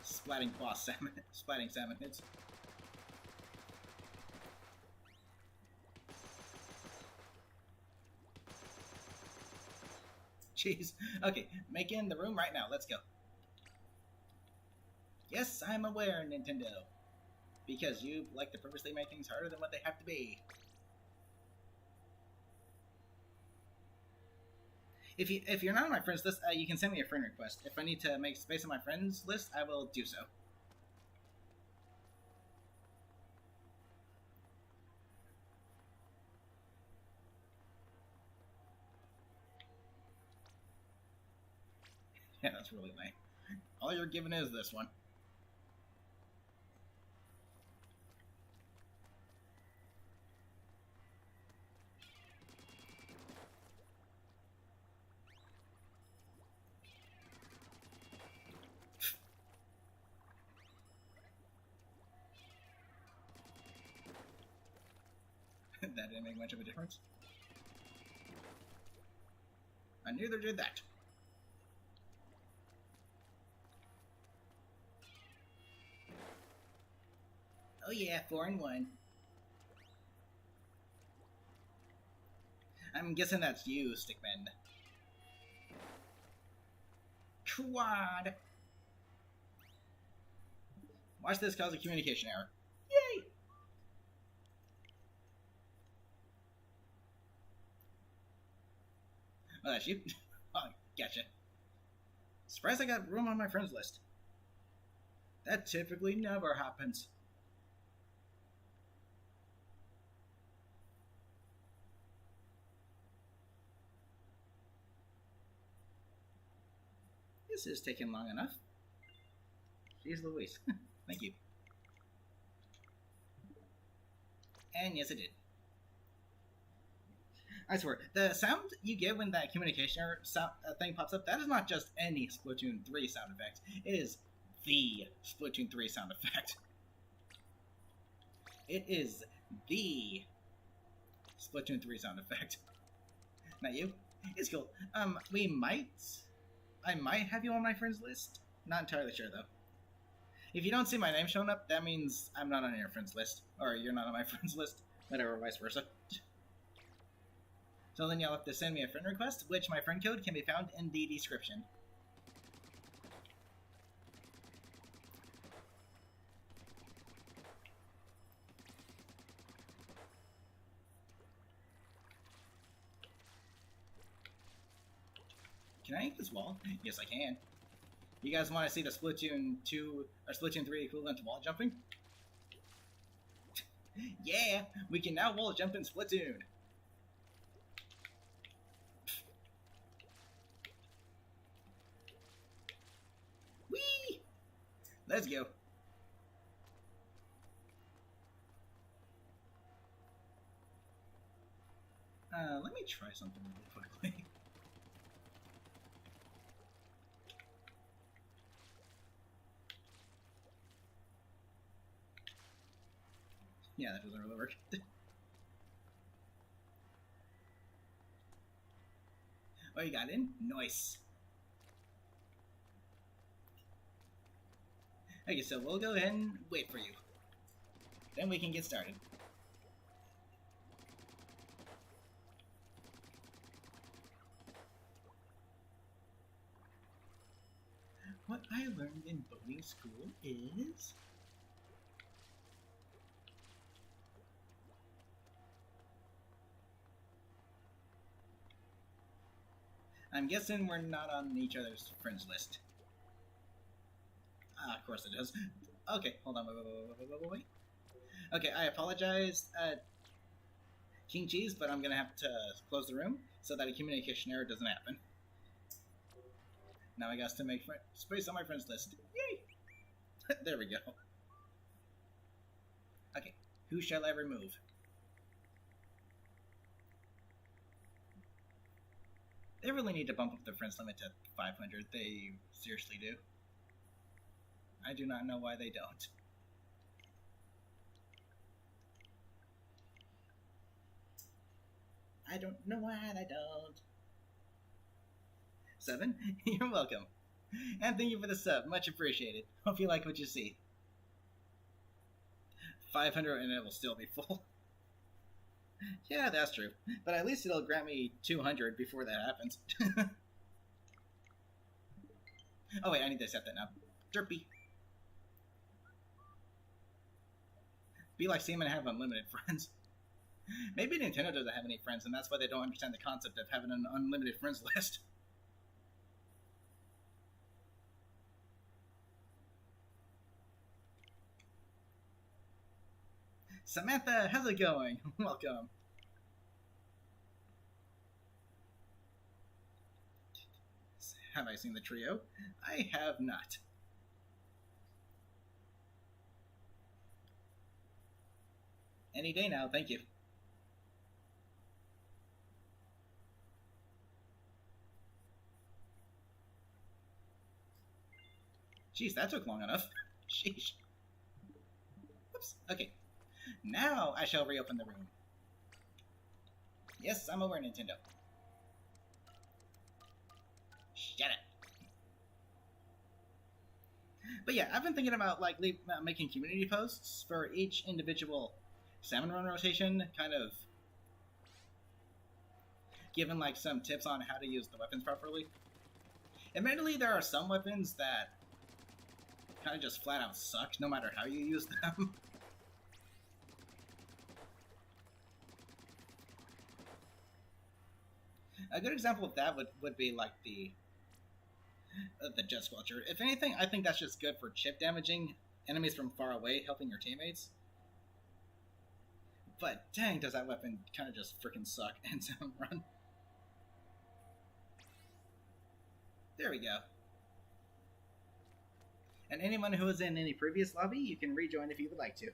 splatting salmon hits. Jeez. Okay, make in the room right now. Let's go. Yes, I'm aware, Nintendo. Because you like to purposely make things harder than what they have to be. If you're not on my friends list, you can send me a friend request. If I need to make space on my friends list, I will do so. Yeah, that's really lame. All you're given is this one. That didn't make much of a difference. And neither did that. Oh yeah, 4 and 1. I'm guessing that's you, Stickman. Quad! Watch this cause a communication error. Yay! Oh, that's you? Oh, gotcha. Surprised I got room on my friends list. That typically never happens. This is taking long enough. Jeez Louise. Thank you. And yes, it did. I swear, the sound you get when that communication sound, thing pops up, that is not just any Splatoon 3 sound effect. It is the Splatoon 3 sound effect. It is the Splatoon 3 sound effect. Not you? It's cool. I might have you on my friends list. Not entirely sure, though. If you don't see my name showing up, that means I'm not on your friends list. Or you're not on my friends list. Whatever, vice versa. So then you'll have to send me a friend request, which my friend code can be found in the description. Can I ink this wall? Yes, I can. You guys want to see the Splatoon 2 or Splatoon 3 equivalent to wall jumping? Yeah, we can now wall jump in Splatoon. Whee! Let's go. Let me try something really quickly. Yeah, that doesn't really work. Oh, you got in? Nice. Okay, so we'll go ahead and wait for you. Then we can get started. What I learned in boating school is... I'm guessing we're not on each other's friends list. Ah, of course it is. Okay, hold on, wait. Okay, I apologize, King Cheese, but I'm gonna have to close the room so that a communication error doesn't happen. Now I got to make space on my friends list. Yay! There we go. Okay, who shall I remove? They really need to bump up their friends limit to 500. They seriously do. I do not know why they don't. I don't know why they don't. 7? You're welcome. And thank you for the sub. Much appreciated. Hope you like what you see. 500 and it will still be full. Yeah, that's true. But at least it'll grant me 200 before that happens. Oh wait, I need to set that now. Derpy. Be like Salmon and have unlimited friends. Maybe Nintendo doesn't have any friends, and that's why they don't understand the concept of having an unlimited friends list. Samantha, how's it going? Welcome. Have I seen the trio? I have not. Any day now, thank you. Jeez, that took long enough. Sheesh. Whoops. Okay. Now I shall reopen the room. Yes, I'm over Nintendo. Shut it. But yeah, I've been thinking about like making community posts for each individual Salmon run rotation, kind of giving like some tips on how to use the weapons properly. Admittedly, there are some weapons that kind of just flat out suck, no matter how you use them. A good example of that would be like the Jet Squelcher. If anything, I think that's just good for chip damaging enemies from far away, helping your teammates. But dang, does that weapon kind of just freaking suck in Salmon Run. There we go. And anyone who was in any previous lobby, you can rejoin if you would like to.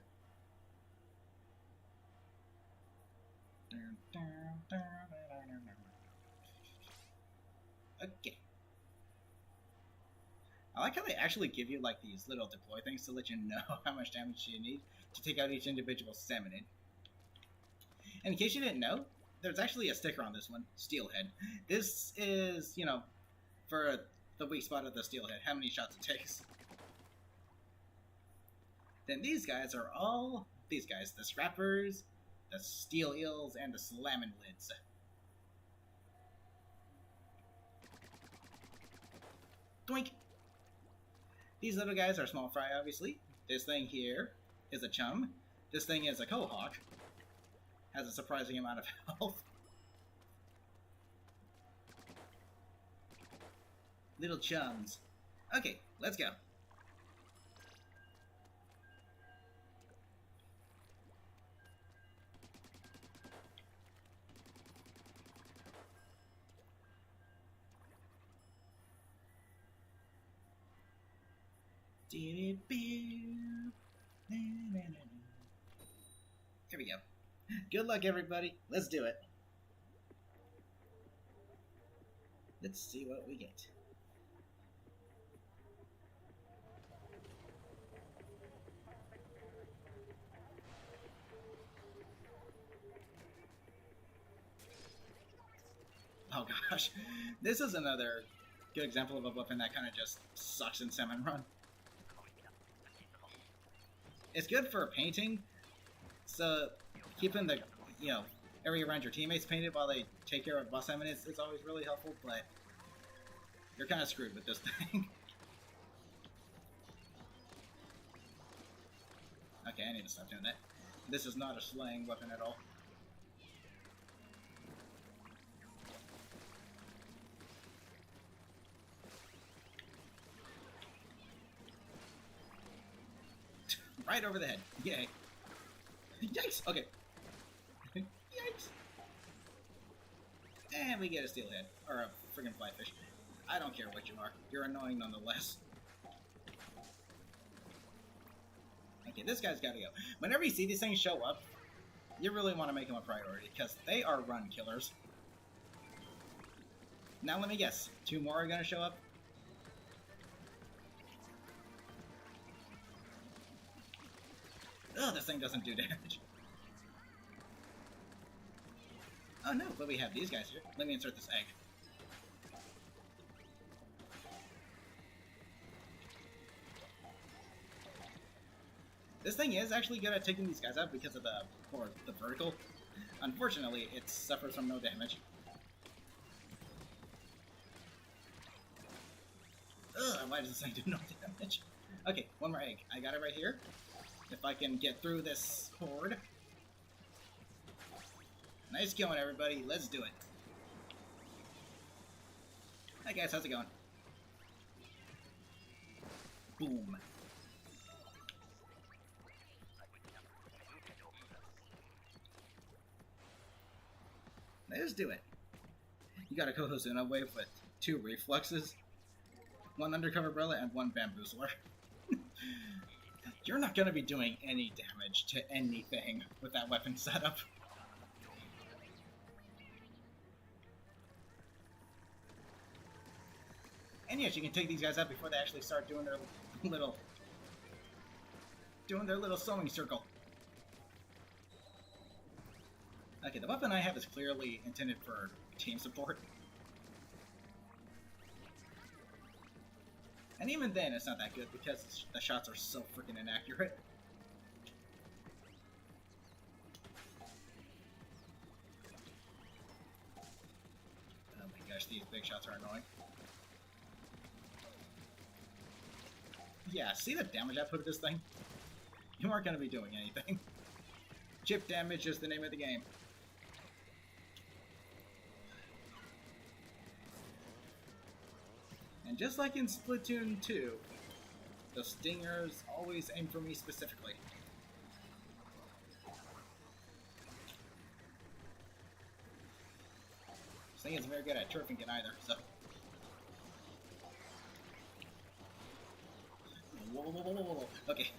Okay. I like how they actually give you like these little deploy things to let you know how much damage you need to take out each individual salmon. And in case you didn't know, there's actually a sticker on this one, Steelhead. This is, you know, for the weak spot of the Steelhead, how many shots it takes. Then these guys are all these guys, the Scrappers, the Steel Eels, and the Salmon Lids. Doink! These little guys are small fry, obviously. This thing here is a chum. This thing is a Quahog. Has a surprising amount of health. Little chums. Okay, let's go. Here we go. Good luck, everybody. Let's do it. Let's see what we get. Oh gosh, this is another good example of a weapon that kind of just sucks in Salmon Run. It's good for painting, so keeping the, you know, area around your teammates painted while they take care of boss salmon is always really helpful, but you're kind of screwed with this thing. Okay, I need to stop doing that. This is not a slaying weapon at all. Right over the head. Yay. Yikes! Okay. Yikes! And we get a steelhead. Or a friggin' flyfish. I don't care what you are. You're annoying nonetheless. Okay, this guy's gotta go. Whenever you see these things show up, you really want to make them a priority, because they are run killers. Now let me guess. 2 more are gonna show up? Ugh, this thing doesn't do damage. Oh no, but we have these guys here. Let me insert this egg. This thing is actually good at taking these guys out because of the vertical. Unfortunately, it suffers from no damage. Ugh, why does this thing do no damage? Okay, 1 more egg. I got it right here. If I can get through this horde. Nice going, everybody. Let's do it. Hi, guys. How's it going? Boom. Let's do it. You got a co-host in a wave with 2 reflexes, 1 undercover umbrella, and 1 bamboozler. You're not going to be doing any damage to anything with that weapon setup. And yes, you can take these guys out before they actually start doing their little sewing circle. Okay, the weapon I have is clearly intended for team support. And even then, it's not that good because the shots are so freaking inaccurate. Oh my gosh, these big shots are annoying. Yeah, see the damage I put at this thing? You aren't going to be doing anything. Chip damage is the name of the game. And just like in Splatoon 2, the stingers always aim for me specifically. This thing isn't very good at turfing it either, so... Whoa. Okay.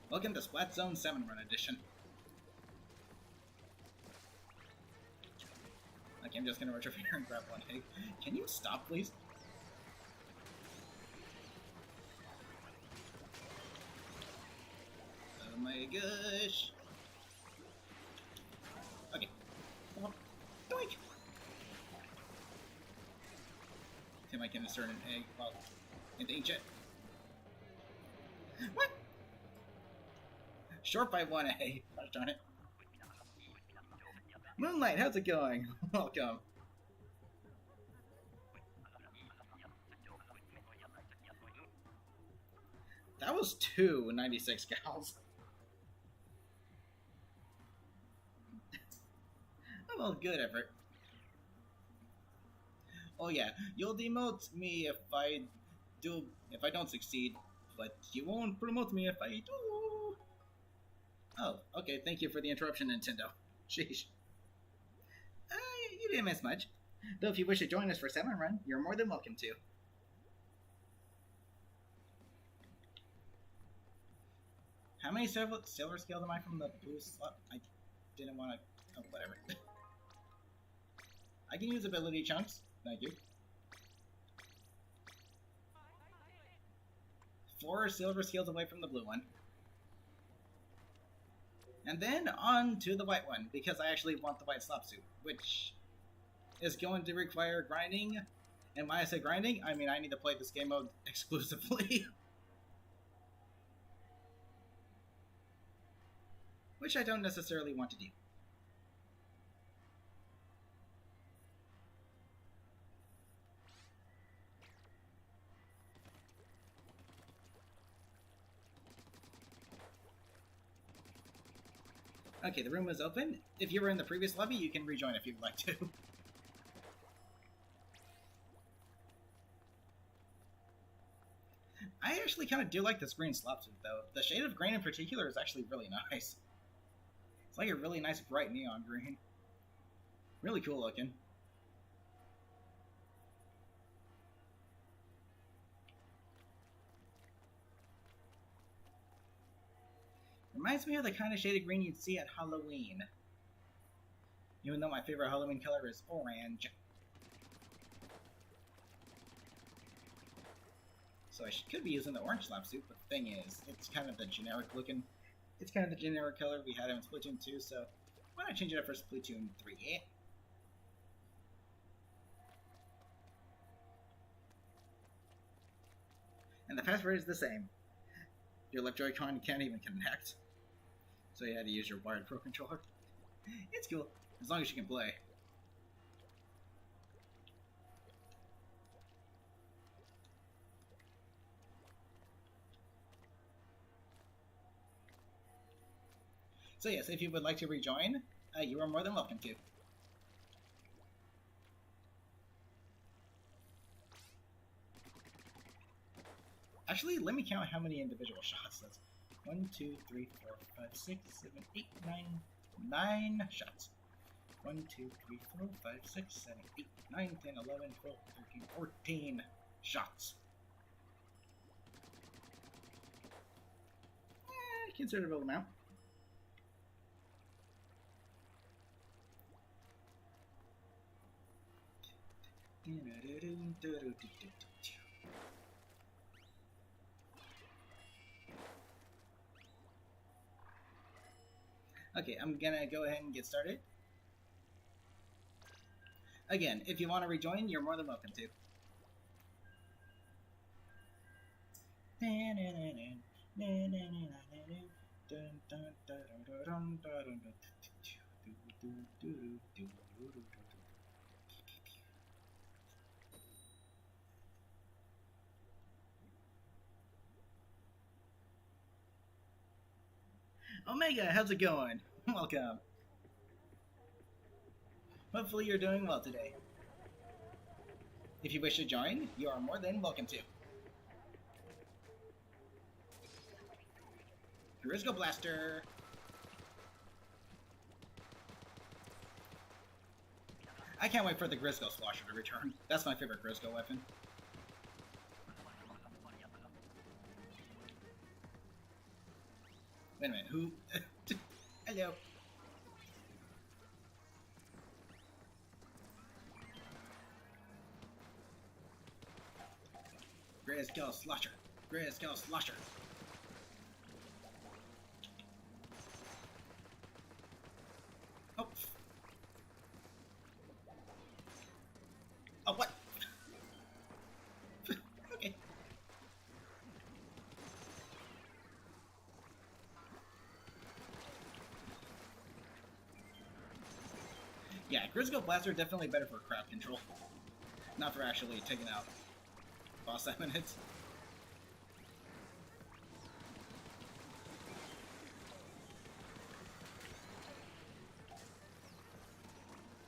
Welcome to Splat Zone Salmon Run Edition. Okay, Okay, I'm just gonna rush over here and grab one egg. Can you stop, please? Oh my gosh. Okay. Well, doink! Tim, I can insert an egg while in the inkjet. What? Short by one egg. Gosh darn it. Moonlight, how's it going? Welcome. That was 296 gals. Oh, well, good effort. Oh yeah, you'll demote me if I don't succeed, but you won't promote me if I do. Oh, okay. Thank you for the interruption, Nintendo. Sheesh. You didn't miss much. Though if you wish to join us for Salmon Run, you're more than welcome to. How many silver scales am I from the blue slot? I didn't want to... Oh, whatever. I can use ability chunks. Thank you. 4 silver scales away from the blue one. And then on to the white one, because I actually want the white slop suit, which is going to require grinding. And when I say grinding, I mean I need to play this game mode exclusively. Which I don't necessarily want to do. Okay, the room is open. If you were in the previous lobby, you can rejoin if you'd like to. I actually kind of do like this green slop suit, though. The shade of green in particular is actually really nice. It's like a really nice bright neon green. Really cool looking. Reminds me of the kind of shade of green you'd see at Halloween. Even though my favorite Halloween color is orange. So I could be using the orange slap suit, but the thing is, it's kind of the generic looking. It's kind of the generic color we had in Splatoon 2, so why not change it up for Splatoon 3? And the password is the same. Your left Joy-Con can't even connect. So you had to use your wired Pro Controller. It's cool, as long as you can play. So yes, if you would like to rejoin, you are more than welcome to. Actually, let me count how many individual shots. That's 1, 2, 3, 4, 5, 6, 7, 8, 9 shots. 1, 2, 3, 4, 5, 6, 7, 8, 9, 10, 11, 12, 13, 14 shots. Considerable amount. Okay, I'm gonna go ahead and get started. Again, if you want to rejoin, you're more than welcome to. Omega, how's it going? Welcome. Hopefully you're doing well today. If you wish to join, you are more than welcome to. Grisco Blaster! I can't wait for the Grisco Slosher to return. That's my favorite Grisco weapon. Wait a minute, who? Hello. Grayscale Slusher. Grayscale Slusher. Oh. Oh, what? Okay. Yeah, Grizzle Blaster definitely better for crowd control. Not for actually taking out boss Salmon hits.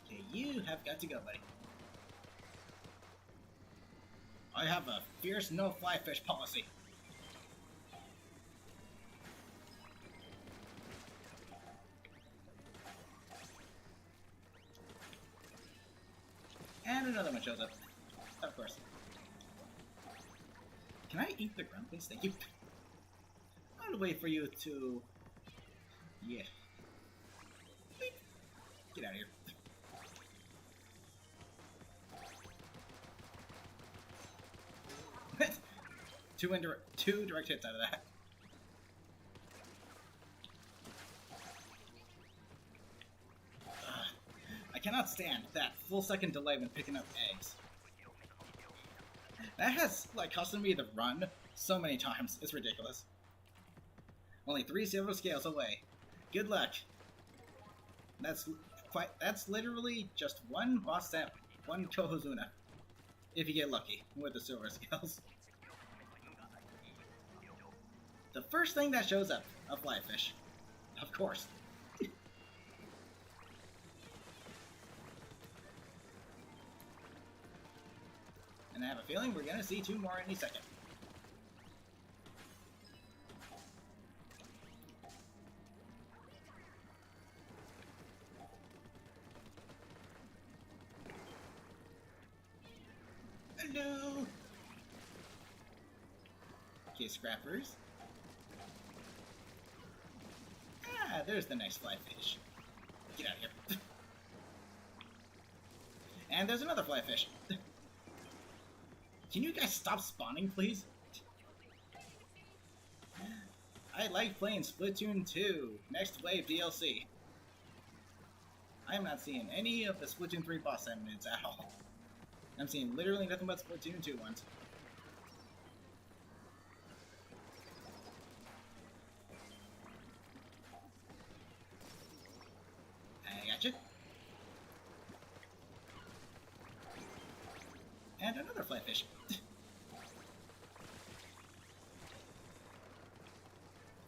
Okay, you have got to go, buddy. I have a fierce no-fly fish policy. And another one shows up. Of course. Can I eat the ground, please? Thank you. I'll wait for you to... Yeah. Get out of here. Two direct hits out of that. I cannot stand that full second delay when picking up eggs. That has, like, costed me the run so many times. It's ridiculous. Only 3 silver scales away. Good luck. That's literally just one boss stamp, one Kohozuna. If you get lucky with the silver scales. The first thing that shows up, a flyfish. Of course. And I have a feeling we're gonna see 2 more any second. Hello! Okay, scrappers. Ah, there's the next flyfish. Get out of here. And there's another flyfish. Can you guys stop spawning, please? I like playing Splatoon 2, Next Wave DLC. I am not seeing any of the Splatoon 3 boss enemies at all. I'm seeing literally nothing but Splatoon 2 ones. I gotcha. And another flyfish.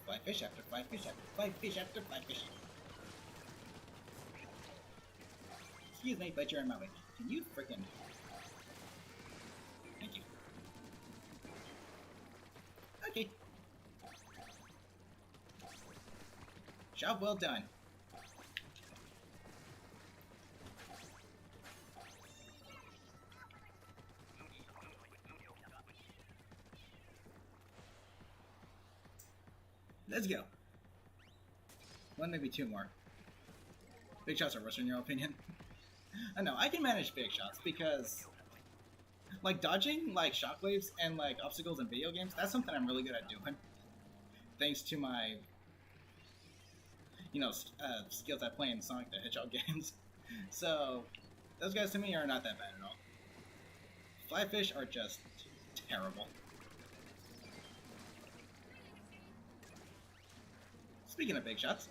Flyfish after flyfish after flyfish after flyfish. Excuse me, but you're in my way. Can you frickin'... Thank you. Okay. Job well done. Let's go. 1, maybe 2 more. Big shots are worse in your opinion. I know, I can manage big shots because, like, dodging, like, shockwaves and, like, obstacles in video games, that's something I'm really good at doing. Thanks to my, you know, skills I play in Sonic the Hedgehog games. So, those guys to me are not that bad at all. Flyfish are just terrible. Speaking of big shots.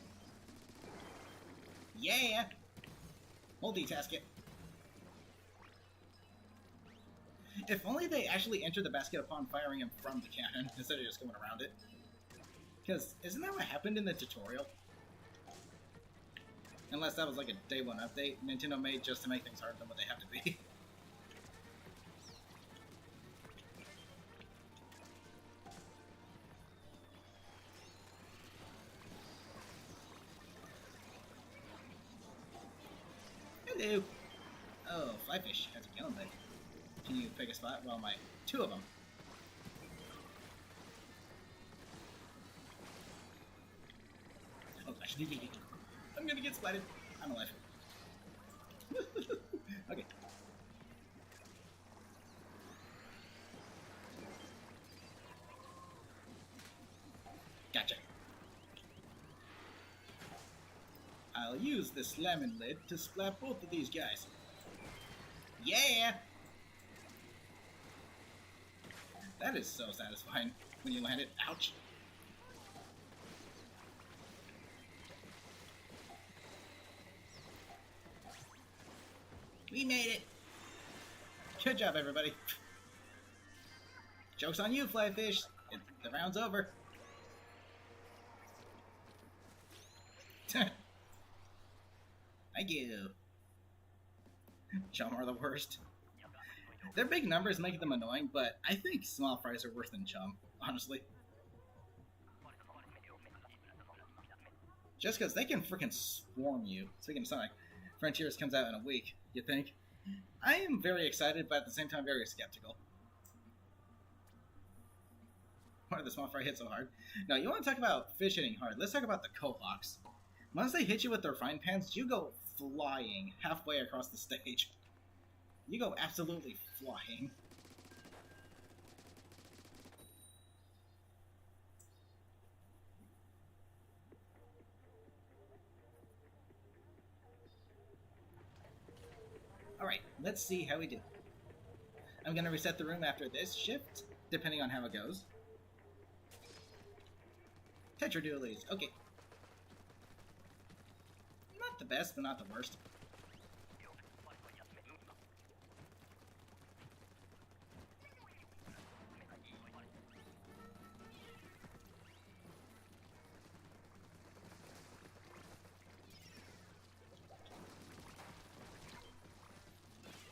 Yeah! Multitask it. If only they actually enter the basket upon firing him from the cannon, instead of just going around it. Because, isn't that what happened in the tutorial? Unless that was like a day 1 update Nintendo made just to make things harder than what they have to be. Hello! Oh, flyfish has a killing thing. Can you pick a spot? Well, my 2 of them. Oh gosh, I'm gonna get splatted. I'm alive. Okay. I'll use this Salmon lid to slap both of these guys. Yeah! That is so satisfying when you land it. Ouch! We made it! Good job, everybody. Joke's on you, Flyfish. The round's over. Thank you. Chum are the worst. Their big numbers make them annoying, but I think small fries are worse than Chum, honestly. Just because they can freaking swarm you. Speaking of Sonic, Frontiers comes out in a week, you think? I am very excited, but at the same time very skeptical. Why did the small fry hit so hard? No, you want to talk about fish hitting hard. Let's talk about the Kohawks. Once they hit you with their frying pans, you go flying halfway across the stage. You go absolutely flying. Alright, let's see how we do. I'm gonna reset the room after this shift, depending on how it goes. Tetradoolies, okay. Not the best, but not the worst.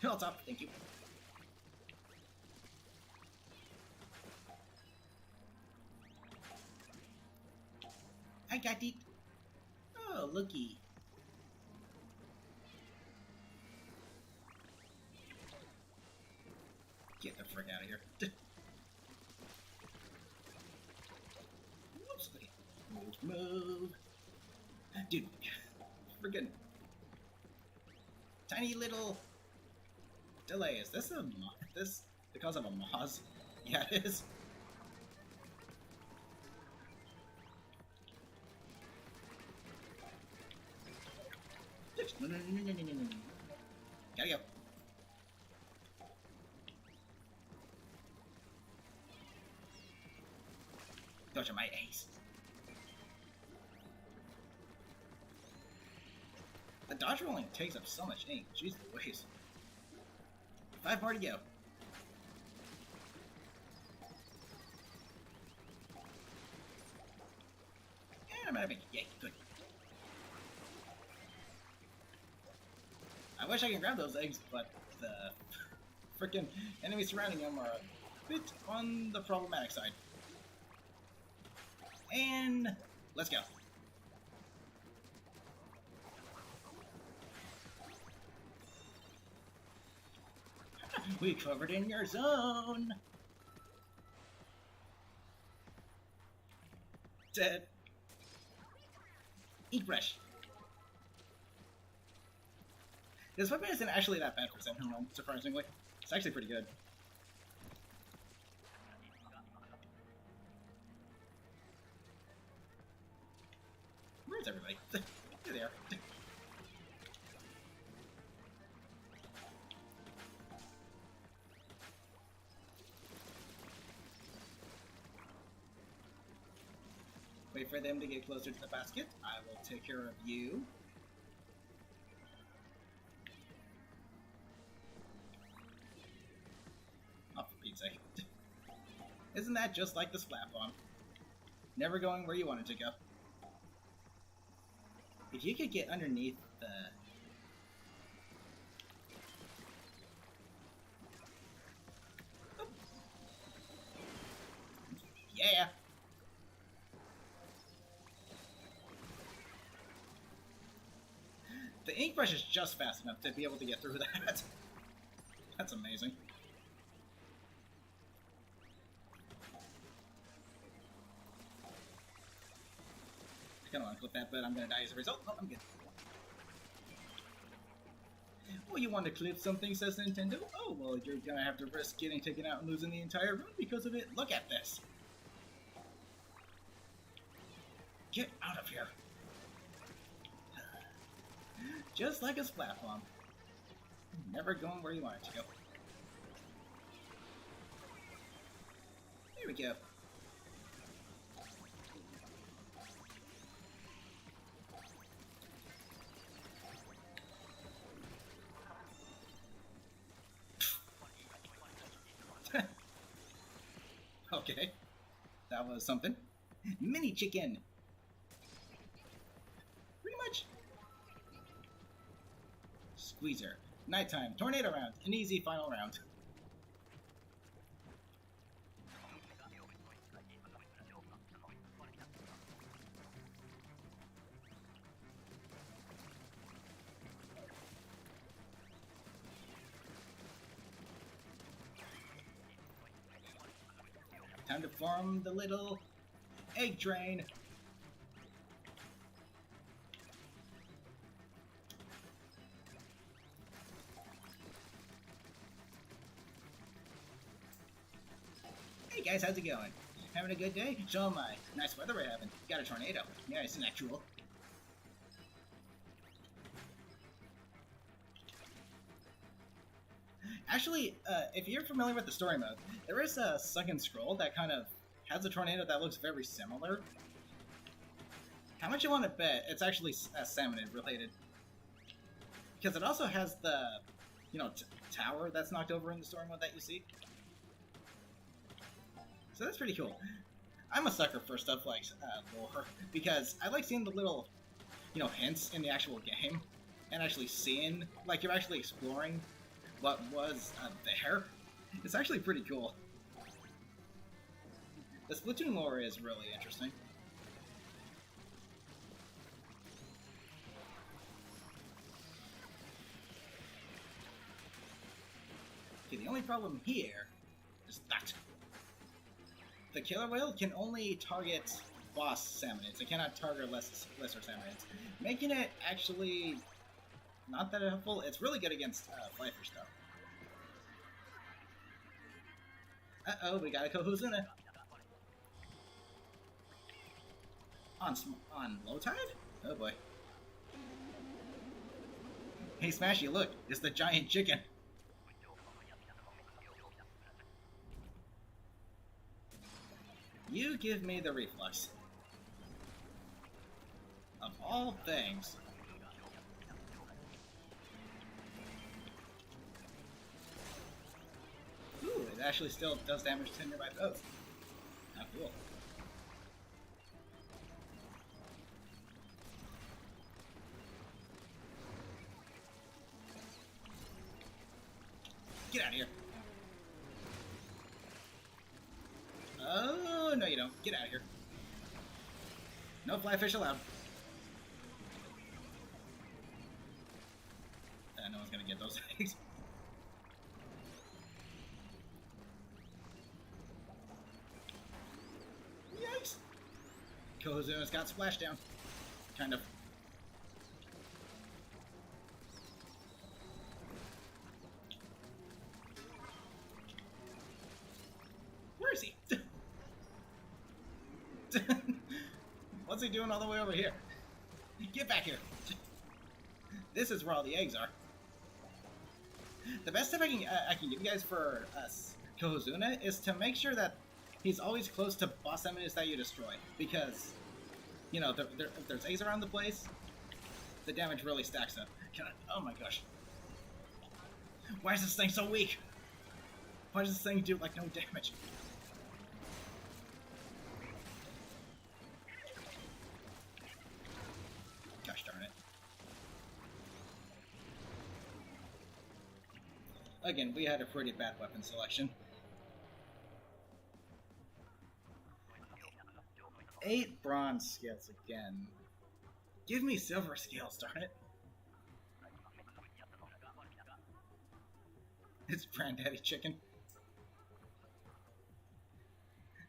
Hilltop, thank you. I got it. Oh, looky. Get the frick out of here. Whoops. Okay. Move. Dude. Friggin' tiny little delay. Is this this the cause of a Moz? Yeah, it is. No. Gotta go. Those are my A's. The dodge rolling takes up so much ink. Jeez Louise. 5 more to go. And I'm gonna make it. Yay, good. I wish I could grab those eggs, but the freaking enemies surrounding them are a bit on the problematic side. And let's go. We covered in your zone. Dead. Ink brush. This weapon isn't actually that bad for Salmon, surprisingly. It's actually pretty good. Where's everybody? Here they are. Wait for them to get closer to the basket. I will take care of you. Oh, for Pete's sake. Isn't that just like the splat bomb? Never going where you wanted to go. If you could get underneath the... Oh. Yeah! The ink brush is just fast enough to be able to get through that. That's amazing. I kinda wanna clip that, but I'm gonna die as a result. Oh, I'm good. Oh, you want to clip something, says Nintendo? Oh, well, you're gonna have to risk getting taken out and losing the entire room because of it. Look at this. Get out of here. Just like a splat bomb. Never going where you want it to go. There we go. Okay. That was something. Mini chicken. Pretty much. Squeezer. Nighttime. Tornado round. An easy final round. Time to form the little egg train. Hey guys, how's it going? Having a good day? So am I. Nice weather we're having. Got a tornado. Yeah, isn't that cool? Actually, if you're familiar with the story mode, there is a second scroll that kind of has a tornado that looks very similar. How much you want to bet it's actually Salmon related? Because it also has the, you know, tower that's knocked over in the story mode that you see. So that's pretty cool. I'm a sucker for stuff like lore, because I like seeing the little, you know, hints in the actual game, and actually seeing, like, you're actually exploring what was there. It's actually pretty cool. The Splatoon lore is really interesting. Okay, the only problem here is that the killer whale can only target boss salmonids. It cannot target lesser salmonids, making it actually not that helpful. It's really good against flyfish, though. Uh-oh, we got a Kohozuna. On low tide? Oh boy. Hey Smashy, look, it's the giant chicken. You give me the reflux. Of all things. Ooh, it actually still does damage to nearby foes. How cool. Get out of here. Oh, no you don't. Get out of here. No flyfish allowed. No one's gonna get those eggs. Yikes! Kohozuna's got splashdown. Kind of. Where is he? What's he doing all the way over here? Get back here! This is where all the eggs are. The best tip I can give you guys for Kohozuna is to make sure that he's always close to boss enemies that you destroy, because, you know, if there's eggs around the place, the damage really stacks up. Oh my gosh. Why is this thing so weak? Why does this thing do, like, no damage? Gosh darn it. Again, we had a pretty bad weapon selection. 8 bronze scales again. Give me silver scales, darn it. It's Granddaddy Chicken.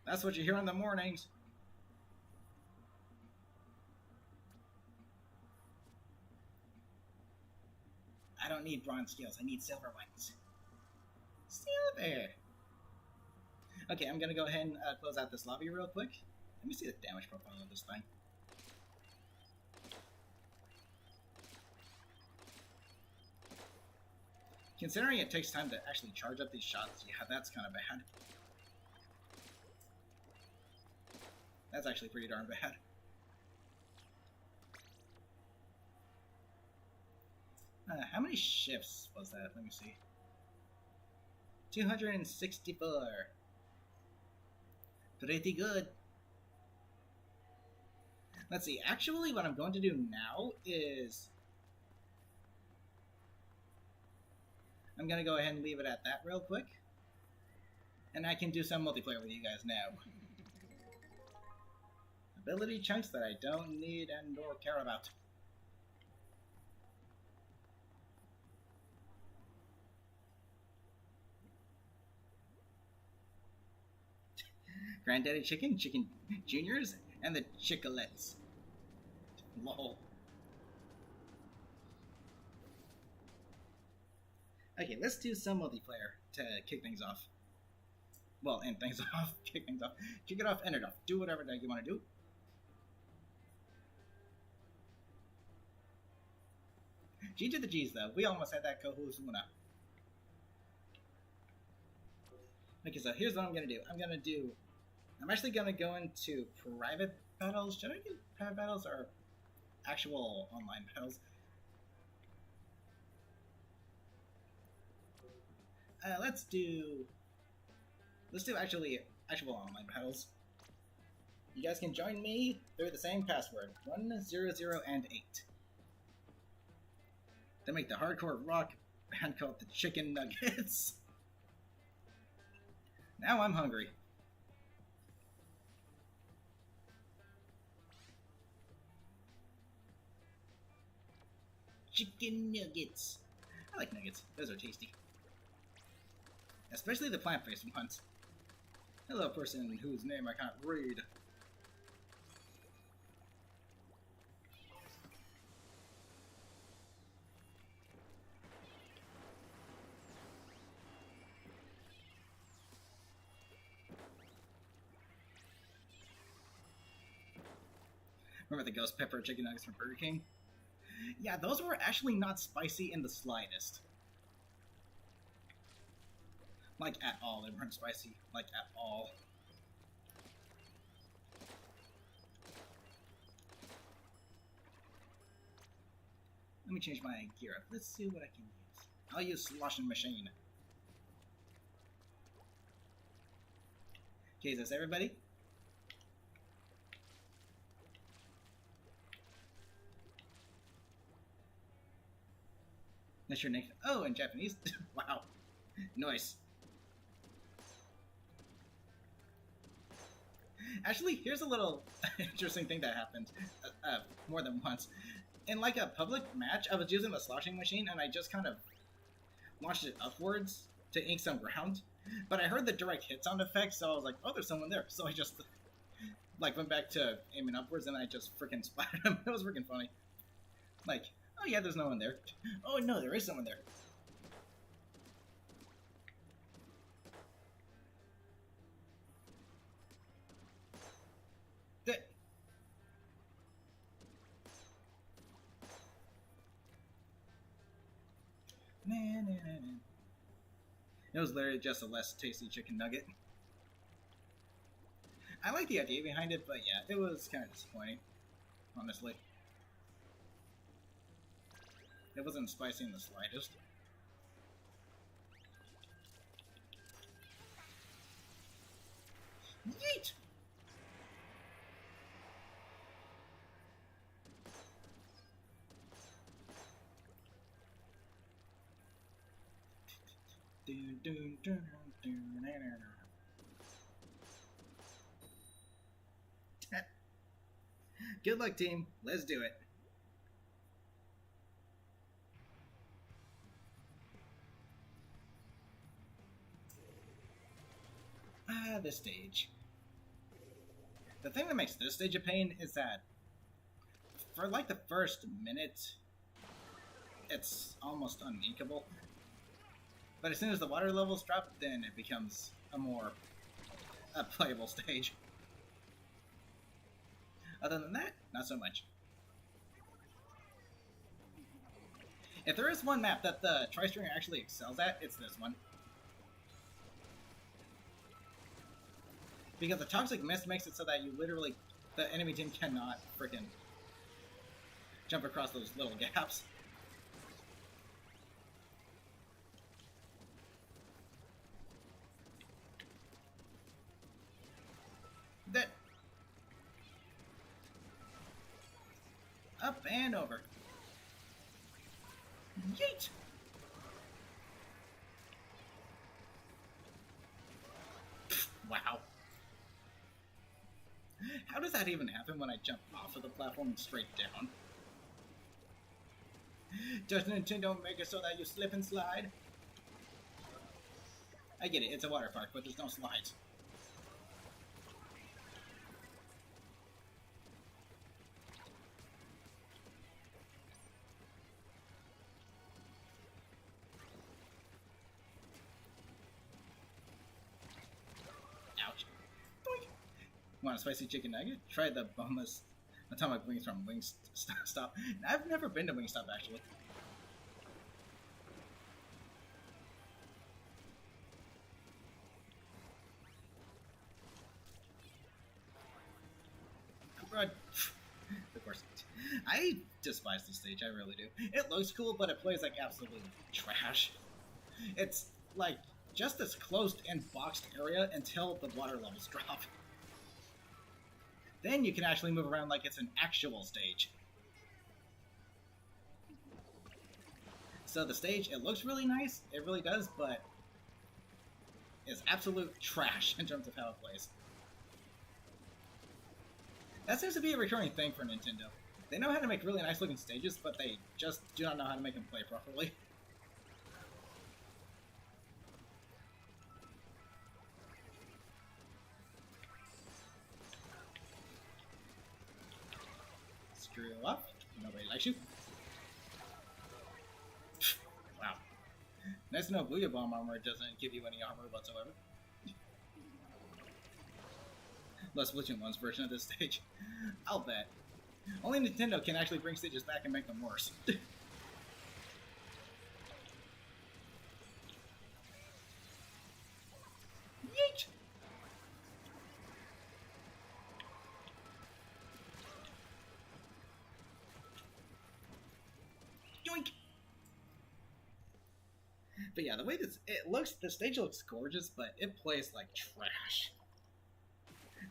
That's what you hear in the mornings. I don't need bronze scales, I need silver ones. Silver! Okay, I'm gonna go ahead and close out this lobby real quick. Let me see the damage profile of this thing. Considering it takes time to actually charge up these shots, yeah, that's kind of bad. That's actually pretty darn bad. How many shifts was that? Let me see. 264. Pretty good. Let's see. Actually, what I'm going to do now is I'm going to go ahead and leave it at that real quick. And I can do some multiplayer with you guys now. Ability chunks that I don't need and or care about. Granddaddy Chicken, Chicken Juniors, and the Chicolettes. Lol. Okay, let's do some multiplayer to kick things off. Well, end things off, kick things off. Kick it off, end it off. Do whatever that you want to do. G to the G's, though. We almost had that Kohuzuna. Okay, so here's what I'm going to do. I'm actually going to go into private battles. Should I do private battles or actual online battles? Let's do actual online battles. You guys can join me through the same password, 100 and 8. They make the hardcore rock band called the Chicken Nuggets. Now I'm hungry. Chicken nuggets. I like nuggets. Those are tasty. Especially the plant-based ones. Hello, person whose name I can't read. Remember the ghost pepper chicken nuggets from Burger King? Yeah, those were actually not spicy in the slightest. Like, at all. They weren't spicy. Like, at all. Let me change my gear up. Let's see what I can use. I'll use sloshing machine. Okay, is this everybody? That's your name. Oh, in Japanese? Wow. Nice. Actually, here's a little interesting thing that happened more than once. In like a public match, I was using the sloshing machine and I just kind of launched it upwards to ink some ground. But I heard the direct hit sound effect, so I was like, oh, there's someone there. So I just like went back to aiming upwards and I just freaking splattered him. It was freaking funny. Like, oh yeah, there's no one there. Oh no, there is someone there. It was literally just a less tasty chicken nugget. I like the idea behind it, but yeah, it was kind of disappointing, honestly. It wasn't spicy in the slightest. Yeet! Good luck, team. Let's do it. This stage. The thing that makes this stage a pain is that for like the first minute, it's almost unmakeable. But as soon as the water levels drop, then it becomes a more playable stage. Other than that, not so much. If there is one map that the Tri-Stringer actually excels at, it's this one. Because the Toxic Mist makes it so that you literally, the enemy team cannot freaking jump across those little gaps. That up and over. Yeet! Wow. How does that even happen when I jump off of the platform and straight down? Does Nintendo make it so that you slip and slide? I get it, it's a water park, but there's no slides. Ouch. Doink. Want a spicy chicken nugget? Try the boneless atomic wings from Wingstop. I've never been to Wingstop, actually. Of course. I despise this stage, I really do. It looks cool, but it plays like absolute trash. It's like just this closed and boxed area until the water levels drop. Then you can actually move around like it's an actual stage. So the stage, it looks really nice, it really does, but it's absolute trash in terms of how it plays. That seems to be a recurring thing for Nintendo. They know how to make really nice looking stages, but they just do not know how to make them play properly. Screw up. Nobody likes you. Wow. Nice to know Booyah Bomb armor doesn't give you any armor whatsoever. Less Splatoon 1's version of this stage. I'll bet. Only Nintendo can actually bring stages back and make them worse. Yeet! Yoink! But yeah, the way this the stage looks gorgeous, but it plays like trash.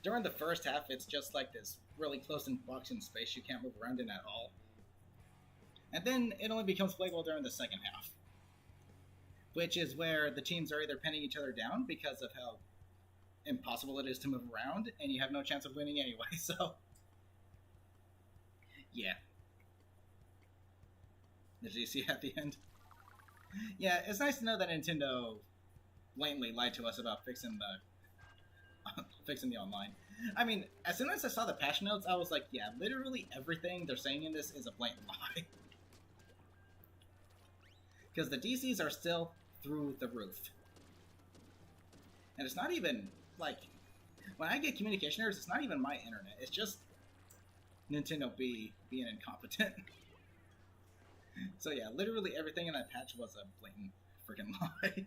During the first half, it's just like this really close and boxed in space you can't move around in at all. And then it only becomes playable during the second half. Which is where the teams are either pinning each other down because of how impossible it is to move around, and you have no chance of winning anyway, so... Yeah. Did you see at the end? Yeah, it's nice to know that Nintendo blatantly lied to us about fixing the online. I mean, as soon as I saw the patch notes, I was like, yeah, literally everything they're saying in this is a blatant lie. Because the DCs are still through the roof. And it's not even, like, when I get communication errors, it's not even my internet. It's just Nintendo being incompetent. So yeah, literally everything in that patch was a blatant freaking lie.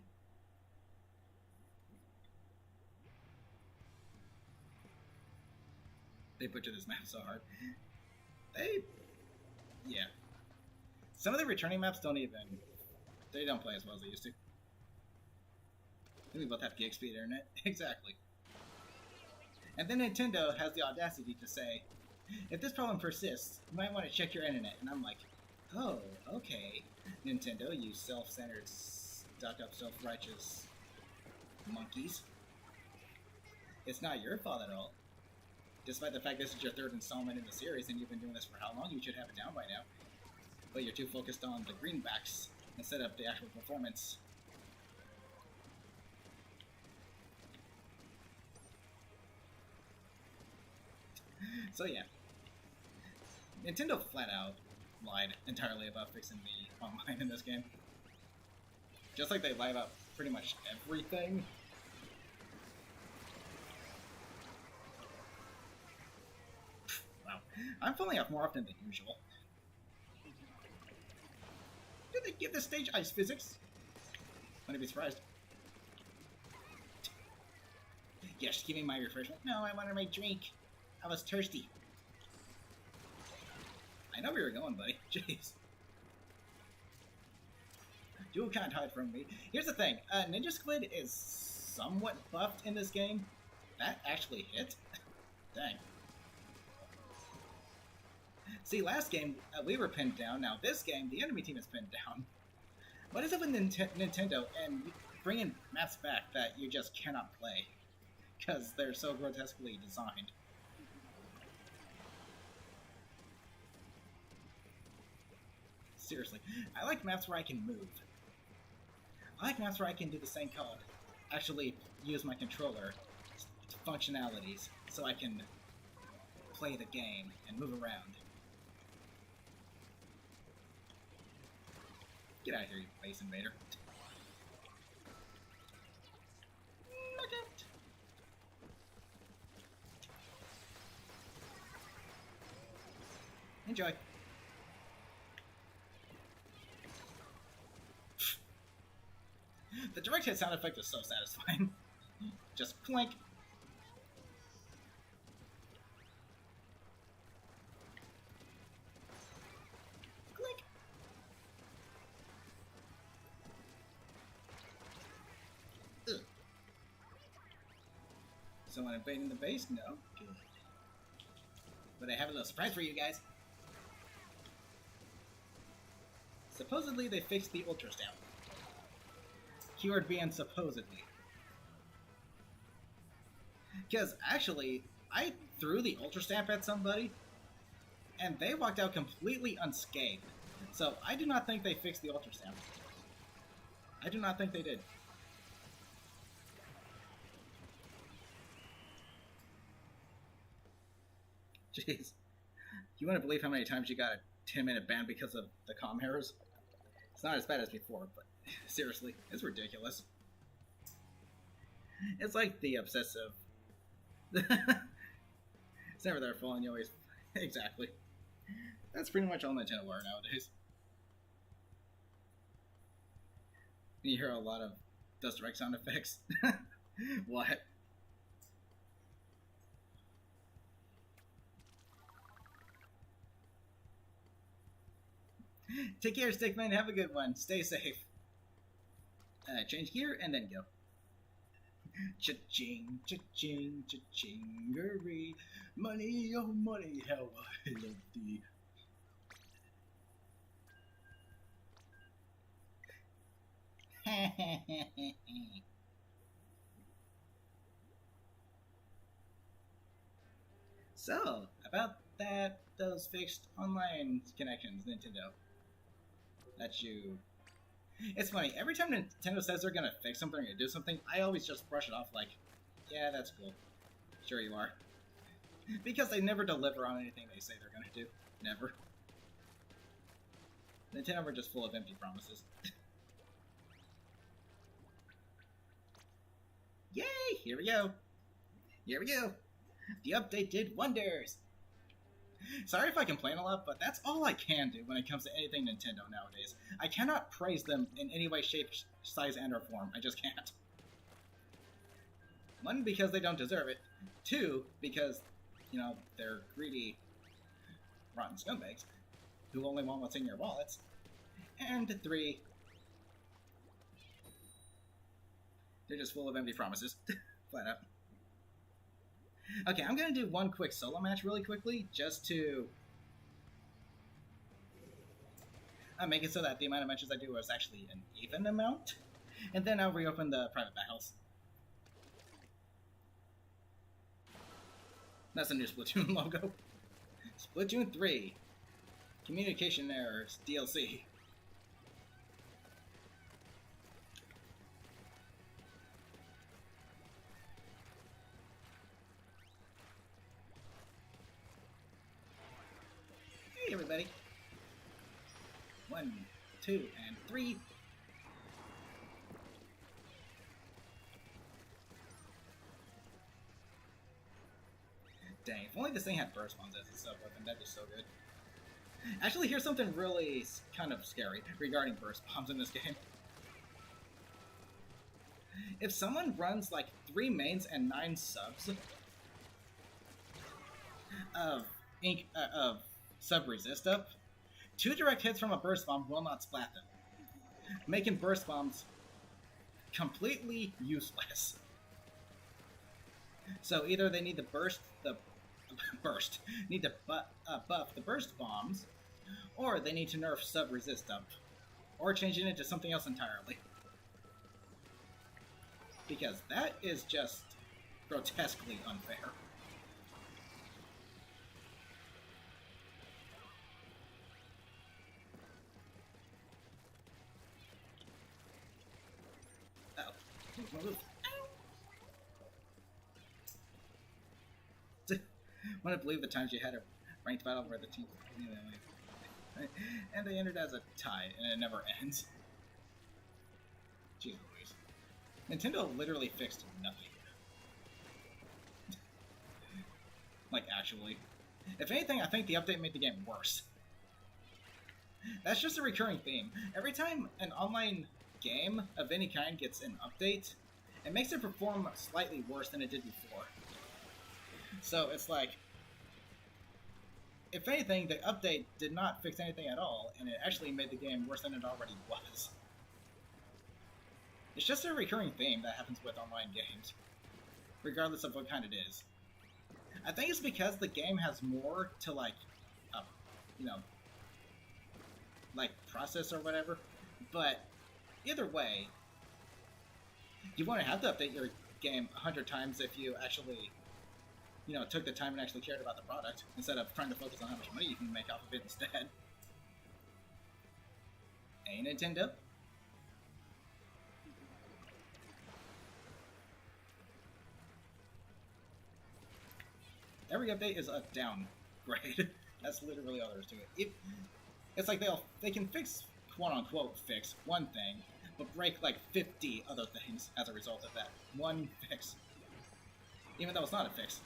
They butchered this map so hard. Yeah. Some of the returning maps don't play as well as they used to. We both have gig speed internet. Exactly. And then Nintendo has the audacity to say, if this problem persists, you might want to check your internet. And I'm like, oh, okay. Nintendo, you self-centered, stuck-up, self-righteous monkeys. It's not your fault at all. Despite the fact this is your third installment in the series and you've been doing this for how long, you should have it down by now. But you're too focused on the greenbacks instead of the actual performance. So yeah. Nintendo flat out lied entirely about fixing the online in this game. Just like they lie about pretty much everything. Wow. I'm falling off more often than usual. Did they give this stage ice physics? Wouldn't be surprised. Yes, give me my refreshment. No, I wanted my drink. I was thirsty. I know where you're going, buddy. Jeez. You can't hide from me. Here's the thing. Ninja Squid is somewhat buffed in this game. That actually hit? Dang. See, last game, we were pinned down. Now, this game, the enemy team is pinned down. What is it with Nintendo and bringing maps back that you just cannot play? Because they're so grotesquely designed. Seriously. I like maps where I can move. I like maps where I can do the same code. Actually, use my controller functionalities so I can play the game and move around. Get out of here, you base invader. Knockout! Enjoy. The direct hit sound effect is so satisfying. Just clink. Clink. Ugh. Someone invading the base? No. Good. But I have a little surprise for you guys. Supposedly they fixed the Ultra Stamp. Keyword being supposedly. Because actually, I threw the Ultra Stamp at somebody, and they walked out completely unscathed. So I do not think they fixed the Ultra Stamp. I do not think they did. Jeez. You wouldn't believe how many times you got a 10-minute ban because of the comm errors? It's not as bad as before, but seriously, it's ridiculous. It's like the obsessive. It's never their fault, and you always... Exactly. That's pretty much all Nintendo are nowadays. You hear a lot of Dust Direct sound effects. What? Take care, Stickman. Have a good one. Stay safe. Change gear and then go. Cha-ching, cha-ching, cha-chingery. Money, oh money, how I love thee. So, about those fixed online connections, Nintendo. That you... It's funny, every time Nintendo says they're gonna fix something or do something, I always just brush it off like, yeah, that's cool. Sure you are. Because they never deliver on anything they say they're gonna do. Never. Nintendo are just full of empty promises. Yay! Here we go! Here we go! The update did wonders! Sorry if I complain a lot, but that's all I can do when it comes to anything Nintendo nowadays. I cannot praise them in any way, shape, size, and or form. I just can't. One, because they don't deserve it. Two, because, you know, they're greedy, rotten scumbags who only want what's in your wallets. And three, they're just full of empty promises. Flat out. Okay, I'm gonna do one quick solo match really quickly, just to make it so that the amount of matches I do is actually an even amount, and then I'll reopen the private battles. That's the new Splatoon logo. Splatoon 3. Communication Errors, DLC. Hey everybody. 1, 2, and 3. Dang, if only this thing had burst ones as a sub weapon, that'd be so good. Actually, here's something really kind of scary regarding burst bombs in this game. If someone runs like 3 mains and 9 subs of sub resist up, 2 direct hits from a burst bomb will not splat them, making burst bombs completely useless. So either they need to buff the burst bombs, or they need to nerf sub resist up, or change it into something else entirely. Because that is just grotesquely unfair. Oh, move. I want to believe the times you had a ranked battle where the team, and they ended as a tie, and it never ends. Jeez Louise. Nintendo literally fixed nothing. Like, actually. If anything, I think the update made the game worse. That's just a recurring theme. Every time an online game of any kind gets an update, it makes it perform slightly worse than it did before. So it's like, if anything, the update did not fix anything at all, and it actually made the game worse than it already was. It's just a recurring theme that happens with online games, regardless of what kind it is. I think it's because the game has more to, like, like, process or whatever, but either way, you won't have to update your game 100 times if you actually, took the time and actually cared about the product, instead of trying to focus on how much money you can make off of it instead. Hey, Nintendo? Every update is a downgrade. That's literally all there is to it. It's like they can fix, quote-unquote, fix one thing, but break like 50 other things as a result of that one fix. Even though it's not a fix.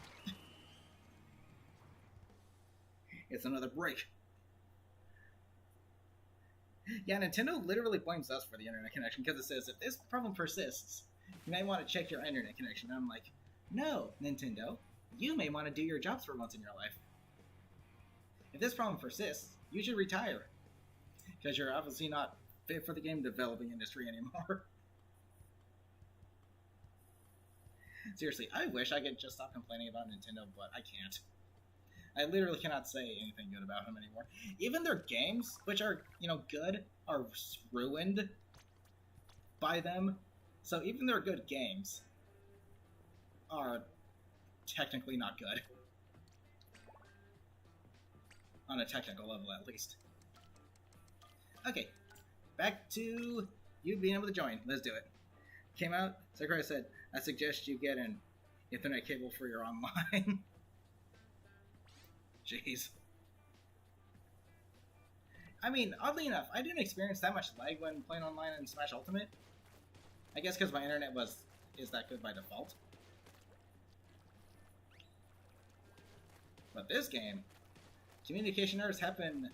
It's another break. Yeah, Nintendo literally blames us for the internet connection, because it says, if this problem persists, you may want to check your internet connection. And I'm like, no, Nintendo. You may want to do your jobs for once in your life. If this problem persists, you should retire. Because you're obviously not fit for the game developing industry anymore. Seriously, I wish I could just stop complaining about Nintendo, but I can't. I literally cannot say anything good about them anymore. Even their games, which are, good, are ruined by them. So even their good games are technically not good. On a technical level, at least. Okay, back to you being able to join. Let's do it. Came out, Sakurai said, I suggest you get an Ethernet cable for your online. Jeez. I mean, oddly enough, I didn't experience that much lag when playing online in Smash Ultimate. I guess because my internet is that good by default. But this game, communication errors happen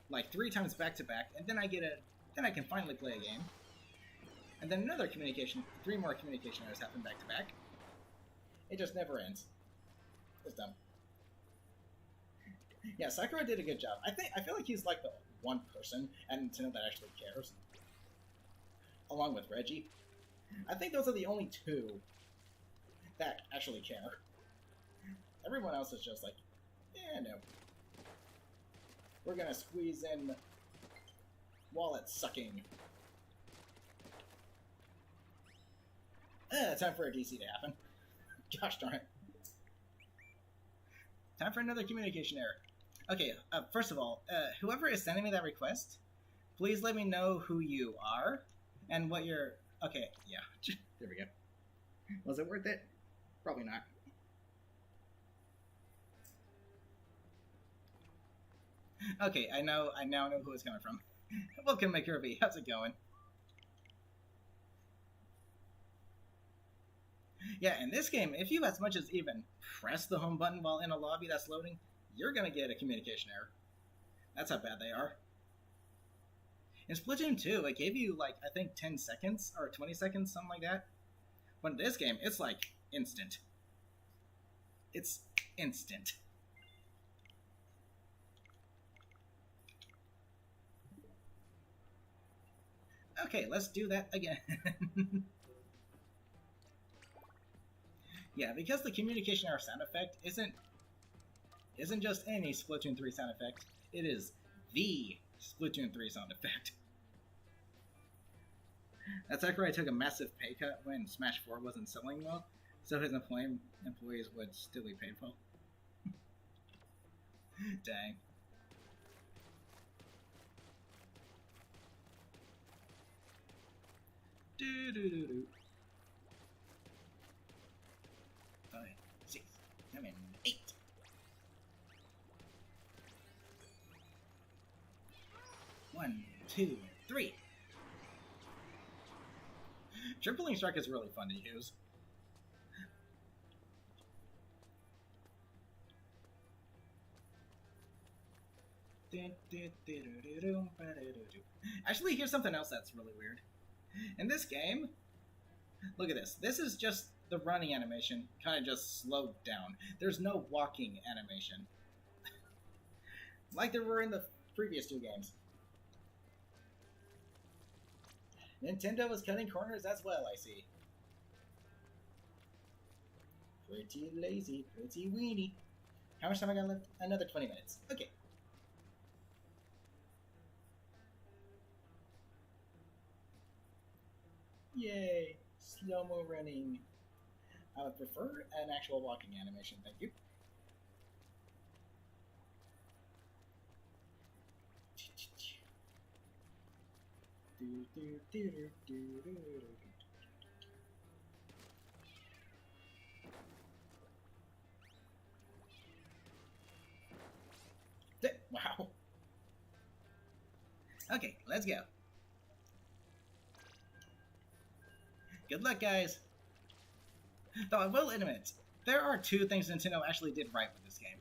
like 3 times back to back, and then I can finally play a game. And then 3 more communication errors happen back to back. It just never ends. It's dumb. Yeah, Sakurai did a good job. I feel like he's like the one person at Nintendo that actually cares. Along with Reggie. I think those are the only 2 that actually care. Everyone else is just like, yeah, no. We're gonna squeeze in wallet sucking. Time for a DC to happen. Gosh darn it. Time for another communication error. Okay, first of all, whoever is sending me that request, please let me know who you are and what your... Okay, yeah. There we go. Was it worth it? Probably not. Okay, I now know who it's coming from. Welcome, McCurvey. How's it going? Yeah, in this game, if you as much as even press the home button while in a lobby that's loading, you're gonna get a communication error. That's how bad they are. In Splatoon 2, it gave you, like, I think 10 seconds or 20 seconds, something like that. But in this game, it's like instant. It's instant. Okay, let's do that again. Yeah, because the communication error sound effect isn't just any Splatoon 3 sound effect. It is the Splatoon 3 sound effect. That's after I took a massive pay cut when Smash 4 wasn't selling well, so his employees would still be paid well. Dang. Do. 5, 6, 7, 8. One, two, three. Tripling Strike is really fun to use. Actually, here's something else that's really weird. In this game, look at this. This is just the running animation, kind of just slowed down. There's no walking animation. Like there were in the previous two games. Nintendo was cutting corners as well, I see. Pretty lazy, pretty weenie. How much time I got left? Another 20 minutes. Okay. Yay! Slow-mo running. I would prefer an actual walking animation, thank you. Wow. Okay, let's go. Good luck, guys. Though I will admit, there are two things Nintendo actually did right with this game.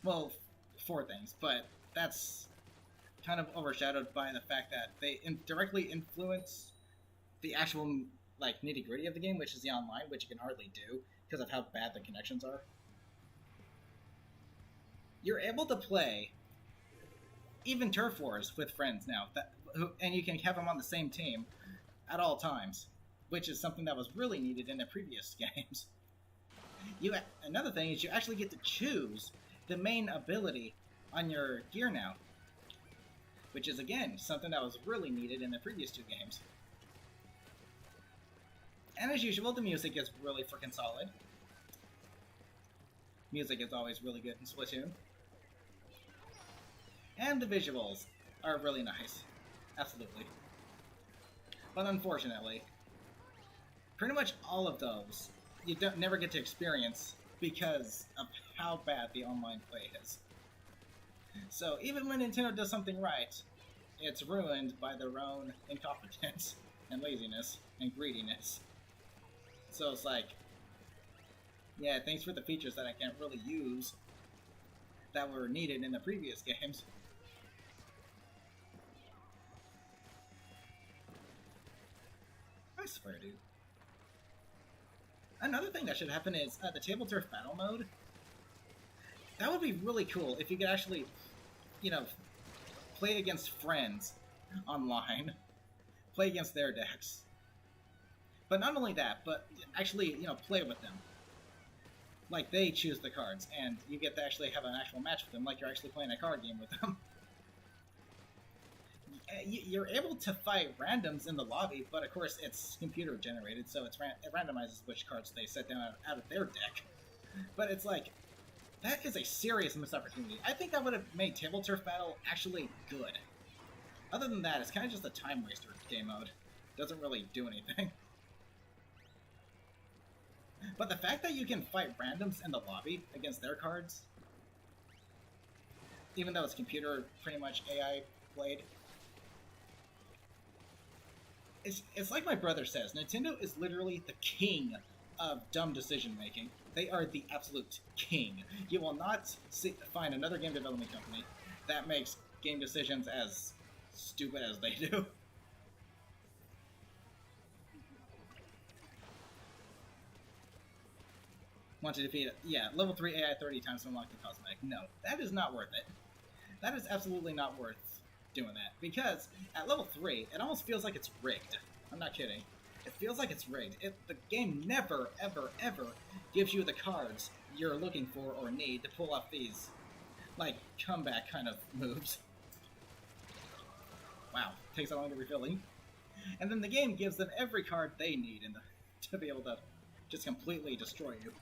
Well, 4 things, but that's kind of overshadowed by the fact that they directly influence the actual like nitty-gritty of the game, which is the online, which you can hardly do because of how bad the connections are. You're able to play even turf wars with friends now, and you can have them on the same team at all times, which is something that was really needed in the previous games. Another thing is you actually get to choose the main ability on your gear now, which is again something that was really needed in the previous 2 games. And as usual, the music is really freaking solid. Music is always really good in Splatoon. And the visuals are really nice. Absolutely. But unfortunately, pretty much all of those you never get to experience because of how bad the online play is. So even when Nintendo does something right, it's ruined by their own incompetence and laziness and greediness. So it's like, yeah, thanks for the features that I can't really use that were needed in the previous games. I swear, dude. Another thing that should happen is the table turf battle mode. That would be really cool if you could actually, play against friends online. Play against their decks. But not only that, but actually, play with them. Like, they choose the cards, and you get to actually have an actual match with them, like you're actually playing a card game with them. You're able to fight randoms in the lobby, but of course it's computer generated, so it randomizes which cards they set down out of their deck. But it's like, that is a serious missed opportunity. I think that would have made Table Turf Battle actually good. Other than that, it's kind of just a time waster game mode. Doesn't really do anything. But the fact that you can fight randoms in the lobby against their cards, even though it's computer pretty much AI played, it's like my brother says, Nintendo is literally the king of dumb decision making. They are the absolute king. You will not find another game development company that makes game decisions as stupid as they do. Want to defeat it? Yeah, level 3 AI 30 times to unlock the cosmetic. No, that is not worth it. That is absolutely not worth doing that. Because at level 3, it almost feels like it's rigged. I'm not kidding. It feels like it's rigged. The game never, ever, ever gives you the cards you're looking for or need to pull off these, like, comeback kind of moves. Wow, takes a long to refilling. And then the game gives them every card they need to be able to just completely destroy you.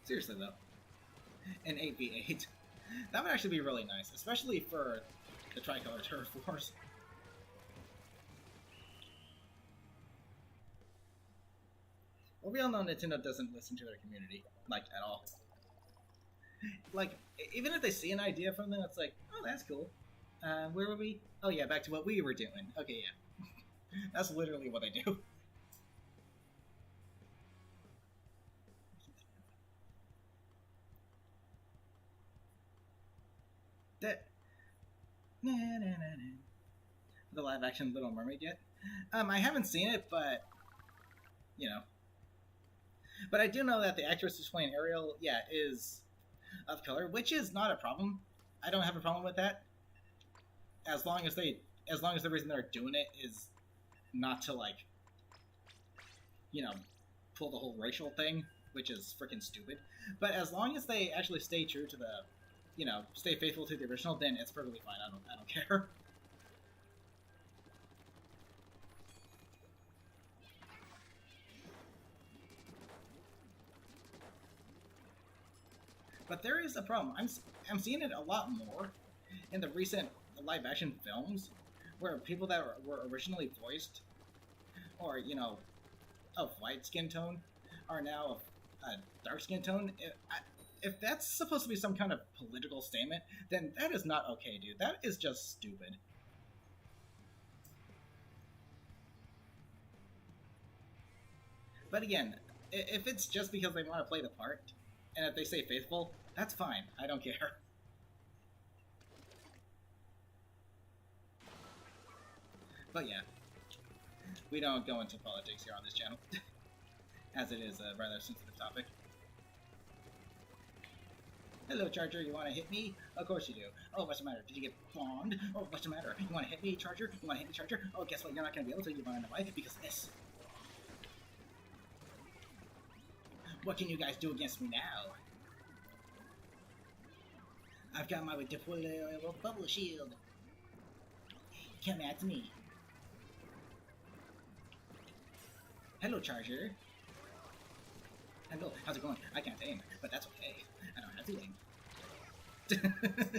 Seriously though, an 8v8. That would actually be really nice, especially for the Tricolor Turf Wars. Well, we all know Nintendo doesn't listen to their community, like, at all. Like, even if they see an idea from them, it's like, oh, that's cool. Where were we? Oh yeah, back to what we were doing. Okay, yeah. That's literally what they do. The live action Little Mermaid yet? I haven't seen it, but you know. But I do know that the actress who's playing Ariel, yeah, is of color, which is not a problem. I don't have a problem with that. As long as the reason they're doing it is not to, like, you know, pull the whole racial thing, which is freaking stupid. But as long as they actually stay true to the, you know, stay faithful to the original, then it's perfectly fine. I don't care. But there is a problem. I'm seeing it a lot more in the recent live-action films, where people that were originally voiced, or, you know, of white skin tone, are now of dark skin tone. If that's supposed to be some kind of political statement, then that is not okay, dude. That is just stupid. But again, if it's just because they want to play the part, and if they say faithful, that's fine. I don't care. But yeah, we don't go into politics here on this channel, as it is a rather sensitive topic. Hello, Charger, you want to hit me? Of course you do. Oh, what's the matter? Did you get bombed? Oh, what's the matter? You want to hit me, Charger? You want to hit me, Charger? Oh, guess what? You're not going to be able to. You want to know why? Because of this. What can you guys do against me now? I've got my deployable bubble shield. Come at me. Hello, Charger. Hello, how's it going? I can't aim, but that's okay. I don't have to aim.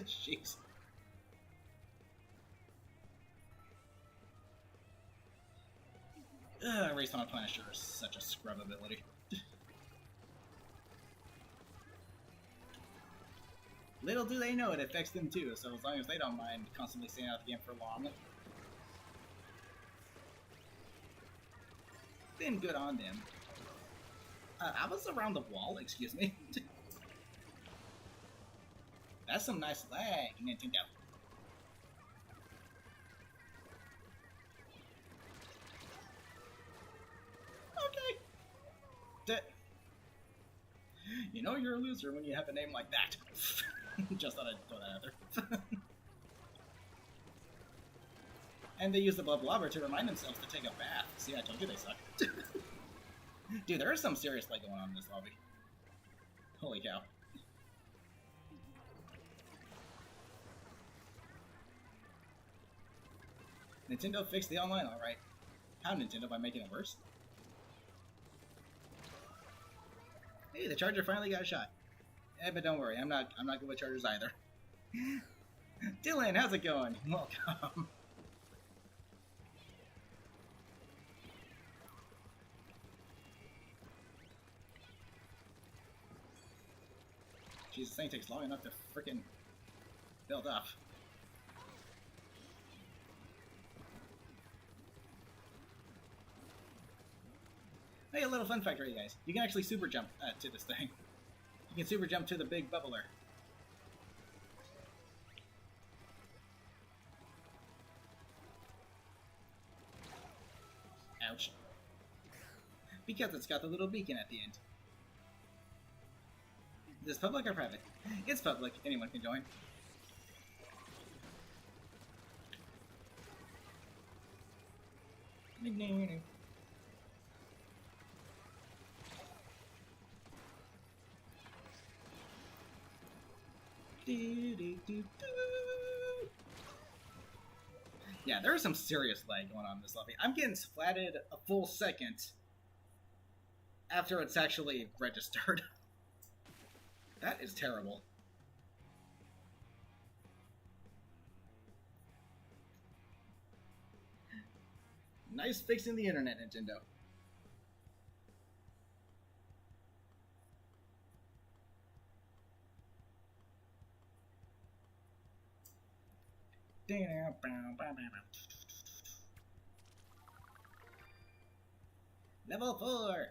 Jeez. Race on a Punisher is such a scrub ability. Little do they know it affects them too, so as long as they don't mind constantly staying out the game for long, then good on them. I was around the wall, excuse me. That's some nice lag, Nintendo. Okay. You know you're a loser when you have a name like that. Just thought I'd throw that out there. And they use the blubber to remind themselves to take a bath. See, I told you they suck. Dude, there is some serious lag going on in this lobby. Holy cow. Nintendo fixed the online, alright. How, Nintendo? By making it worse? Hey, the charger finally got a shot. Eh, but don't worry, I'm not good with chargers either. Dylan, how's it going? Welcome. Jeez, this thing takes long enough to frickin' build up. a little fun fact for you guys. You can actually super jump to this thing. You can super jump to the big bubbler. Ouch. Because it's got the little beacon at the end. Is this public or private? It's public. Anyone can join. Yeah, there is some serious lag going on in this lobby. I'm getting splatted a full second after it's actually registered. That is terrible. Nice fixing the internet, Nintendo. Level 4!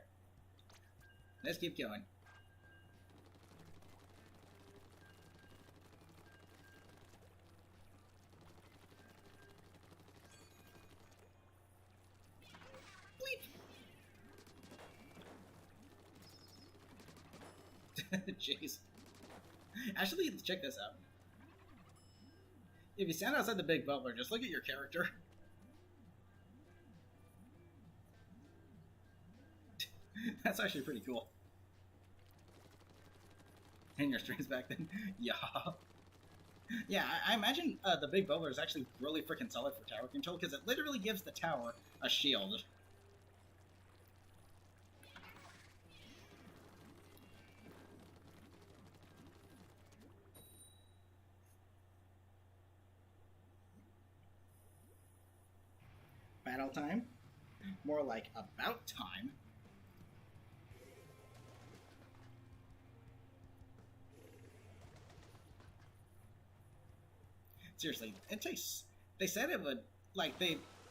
Let's keep going. Jeez. Actually, check this out. If you stand outside the big bubbler, just look at your character. That's actually pretty cool. And your streams back then? Yeah. Yeah, I imagine the big bubbler is actually really freaking solid for tower control, because it literally gives the tower a shield. Battle time? More like about time. Seriously, it takes... They said it would... Like,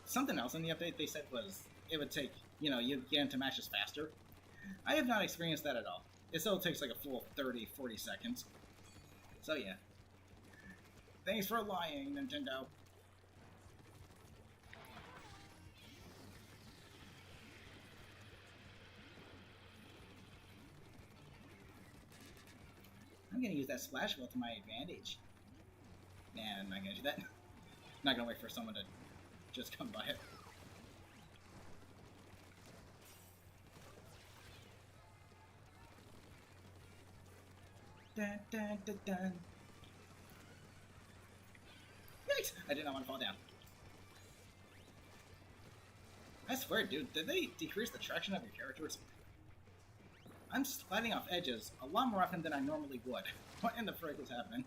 something else in the update they said was it would take, you'd get into matches faster. I have not experienced that at all. It still takes like a full 30, 40 seconds. So yeah. Thanks for lying, Nintendo. I'm gonna use that splash wheel to my advantage. Nah, I'm not gonna do that. I'm not gonna wait for someone to just come by it. Dun, dun, dun, dun. Yikes! I did not want to fall down. I swear, dude, did they decrease the traction of your characters? I'm sliding off edges a lot more often than I normally would. What in the frick is happening?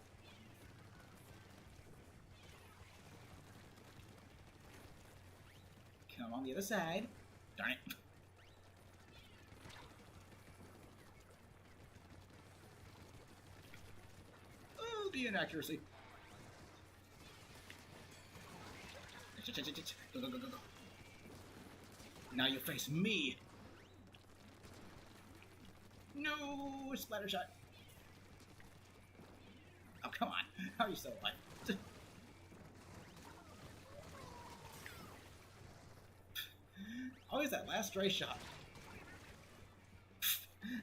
Come on the other side. Darn it. Oh, the inaccuracy. Go, go, go, go, go. Now you face me. No, splatter shot. Oh, come on. How are you still alive? Always that last stray shot.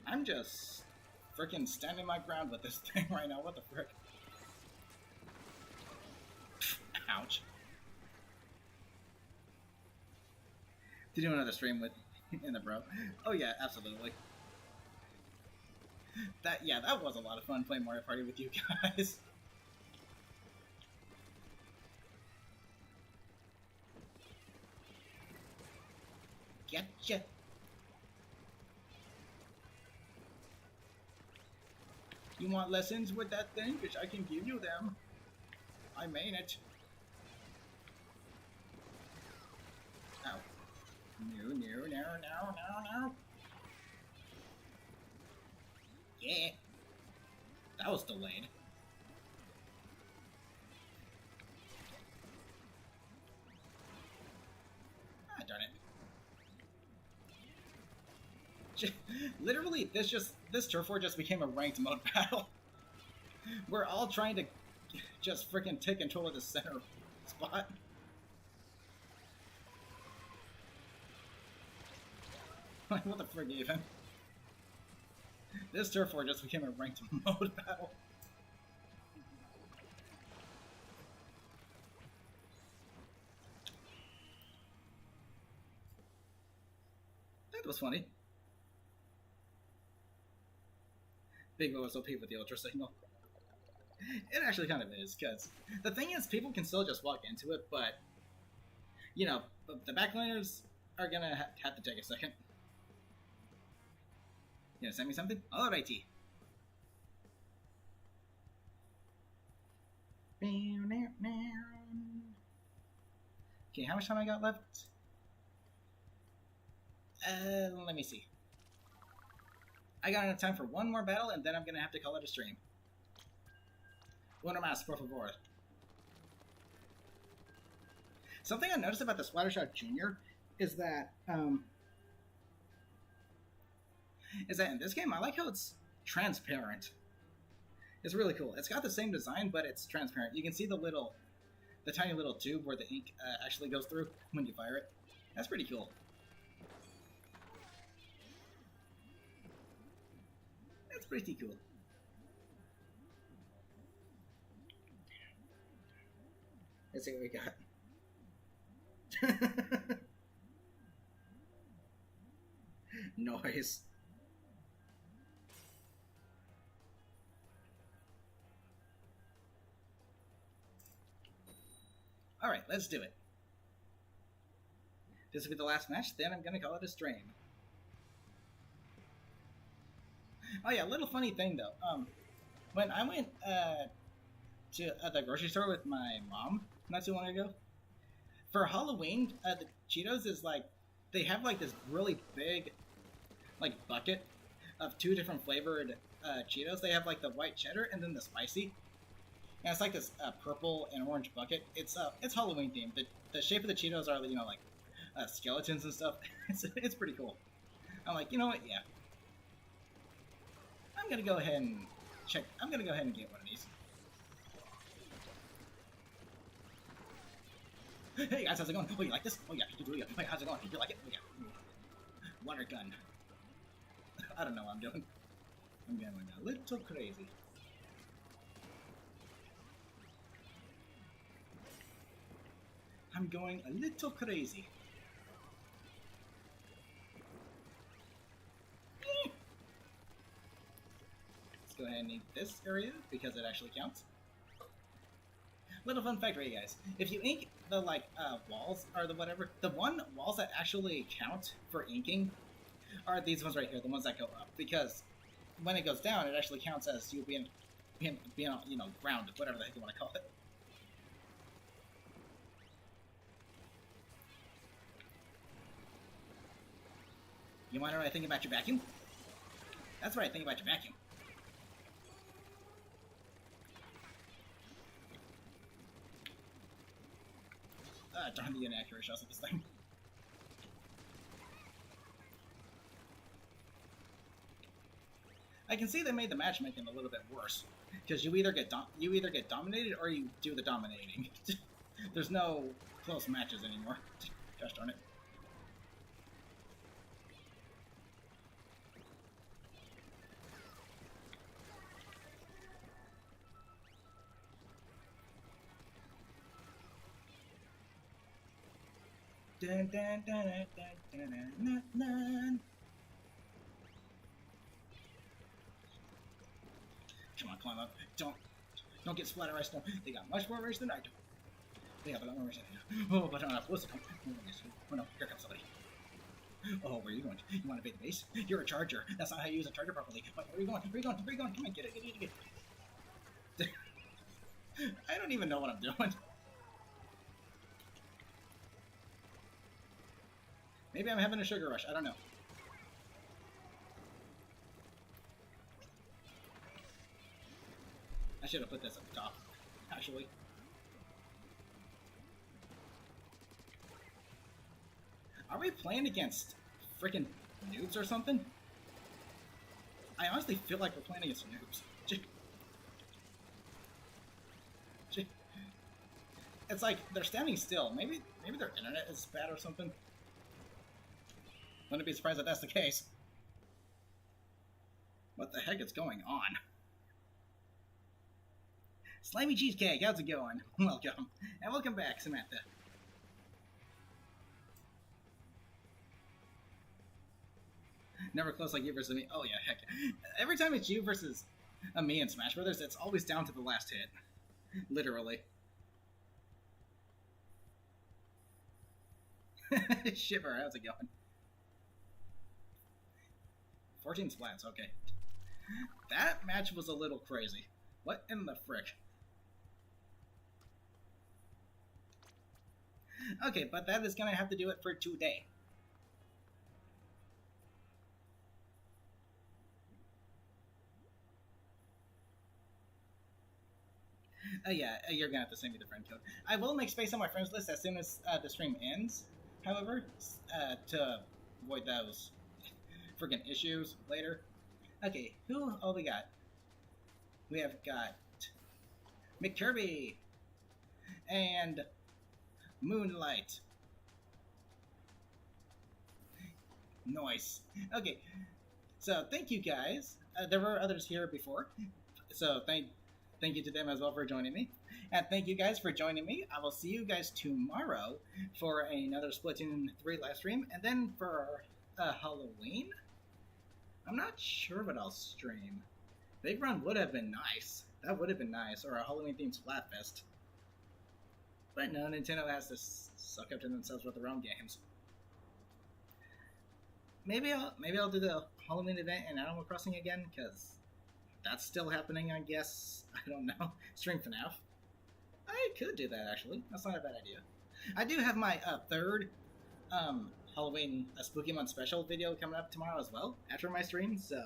I'm just freaking standing my ground with this thing right now. What the frick? Ouch. To do another stream with in the bro. Oh yeah, absolutely. That was a lot of fun playing Mario Party with you guys. Gotcha. You want lessons with that thing? Because I can give you them. I mean it. Ow. No. Yeah. That was delayed. Ah, darn it. Literally, this turf war just became a ranked mode battle. We're all trying to just freaking take control of the center spot. What the frick even? This turf war just became a ranked mode battle. That was funny. Big OSOP with the ultra signal. It actually kind of is, because the thing is, people can still just walk into it, but, you know, the backliners are gonna have to take a second. You gonna send me something? Alrighty. Okay, how much time I got left? Let me see. I got enough time for one more battle, and then I'm gonna have to call it a stream. Uno más, por favor. Something I noticed about the Splattershot Jr. is that in this game, I like how it's transparent. It's really cool. It's got the same design, but it's transparent. You can see the tiny little tube where the ink actually goes through when you fire it. That's pretty cool. That's pretty cool. Let's see what we got. Noise. Alright, let's do it. This will be the last match, then I'm gonna call it a stream. Oh yeah, little funny thing though. When I went to the grocery store with my mom not too long ago, for Halloween, the Cheetos is like, they have like this really big like bucket of two different flavored Cheetos. They have like the white cheddar and then the spicy. And it's like this purple and orange bucket. It's Halloween themed. The shape of the Cheetos are, you know, like skeletons and stuff. It's pretty cool. I'm like, you know what? Yeah. I'm gonna go ahead and check. I'm gonna go ahead and get one of these. Hey guys, how's it going? Oh, you like this? Oh yeah, you do. Yeah. Hey, how's it going? You like it? Oh yeah. Water gun. I don't know what I'm doing. I'm going a little crazy. I'm going a little crazy. Let's go ahead and eat this area because it actually counts. Little fun fact for you guys: if you ink the walls or the whatever, the walls that actually count for inking are these ones right here, the ones that go up, because when it goes down, it actually counts as you being on, you know, ground, whatever the heck you want to call it. You want to know what I think about your vacuum? That's what I think about your vacuum. Darn the inaccurate shots of this thing. I can see they made the matchmaking a little bit worse, because you either get dominated or you do the dominating. There's no close matches anymore. Gosh darn it. Dun, dun, dun, dun, dun, dun, dun, dun. Come on, climb up. Don't get splatterized. No. They got much more rage than I do. They have a lot more rage than I do. Oh, but I'm not supposed to come. Oh no, here comes somebody. Oh, where are you going? You want to invade the base? You're a charger. That's not how you use a charger properly. Where are you going? Where are you going? Where are you going? Come on, get it. I don't even know what I'm doing. Maybe I'm having a sugar rush. I don't know. I should have put this at the top, actually. Are we playing against freaking noobs or something? I honestly feel like we're playing against noobs. It's like they're standing still. Maybe their internet is bad or something. Wouldn't be surprised if that's the case. What the heck is going on? Slimy Cheesecake, how's it going? Welcome. And welcome back, Samantha. Never close like you versus me. Oh yeah, heck. Every time it's you versus me in Smash Brothers, it's always down to the last hit. Literally. Shiver, how's it going? 14 splats, okay. That match was a little crazy. What in the frick? Okay, but that is gonna have to do it for today. Yeah, you're gonna have to send me the friend code. I will make space on my friends list as soon as the stream ends, however, to avoid those freaking issues later. Okay, who all we got? We have got McKirby and Moonlight. Nice. Okay, so thank you guys. There were others here before, so thank you to them as well for joining me. And thank you guys for joining me. I will see you guys tomorrow for another Splatoon 3 live stream. And then for Halloween, I'm not sure what I'll stream. Big Run would have been nice. That would have been nice. Or a Halloween themed Splatfest. But no, Nintendo has to suck up to themselves with their own games. Maybe I'll do the Halloween event in Animal Crossing again, because that's still happening, I guess. I don't know. Stream FNAF. I could do that, actually. That's not a bad idea. I do have my third Halloween Spooky Month special video coming up tomorrow as well, after my stream, so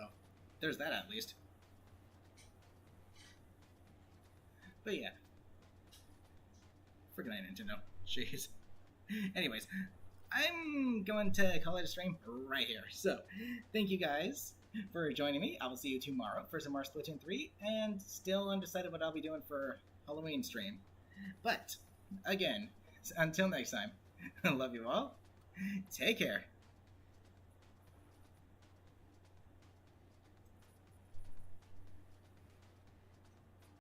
there's that at least. But yeah. Freaking Nintendo. Jeez. Anyways, I'm going to call it a stream right here. So, thank you guys for joining me. I will see you tomorrow for some more Splatoon 3, and still undecided what I'll be doing for Halloween stream. But, again, until next time, I love you all. Take care.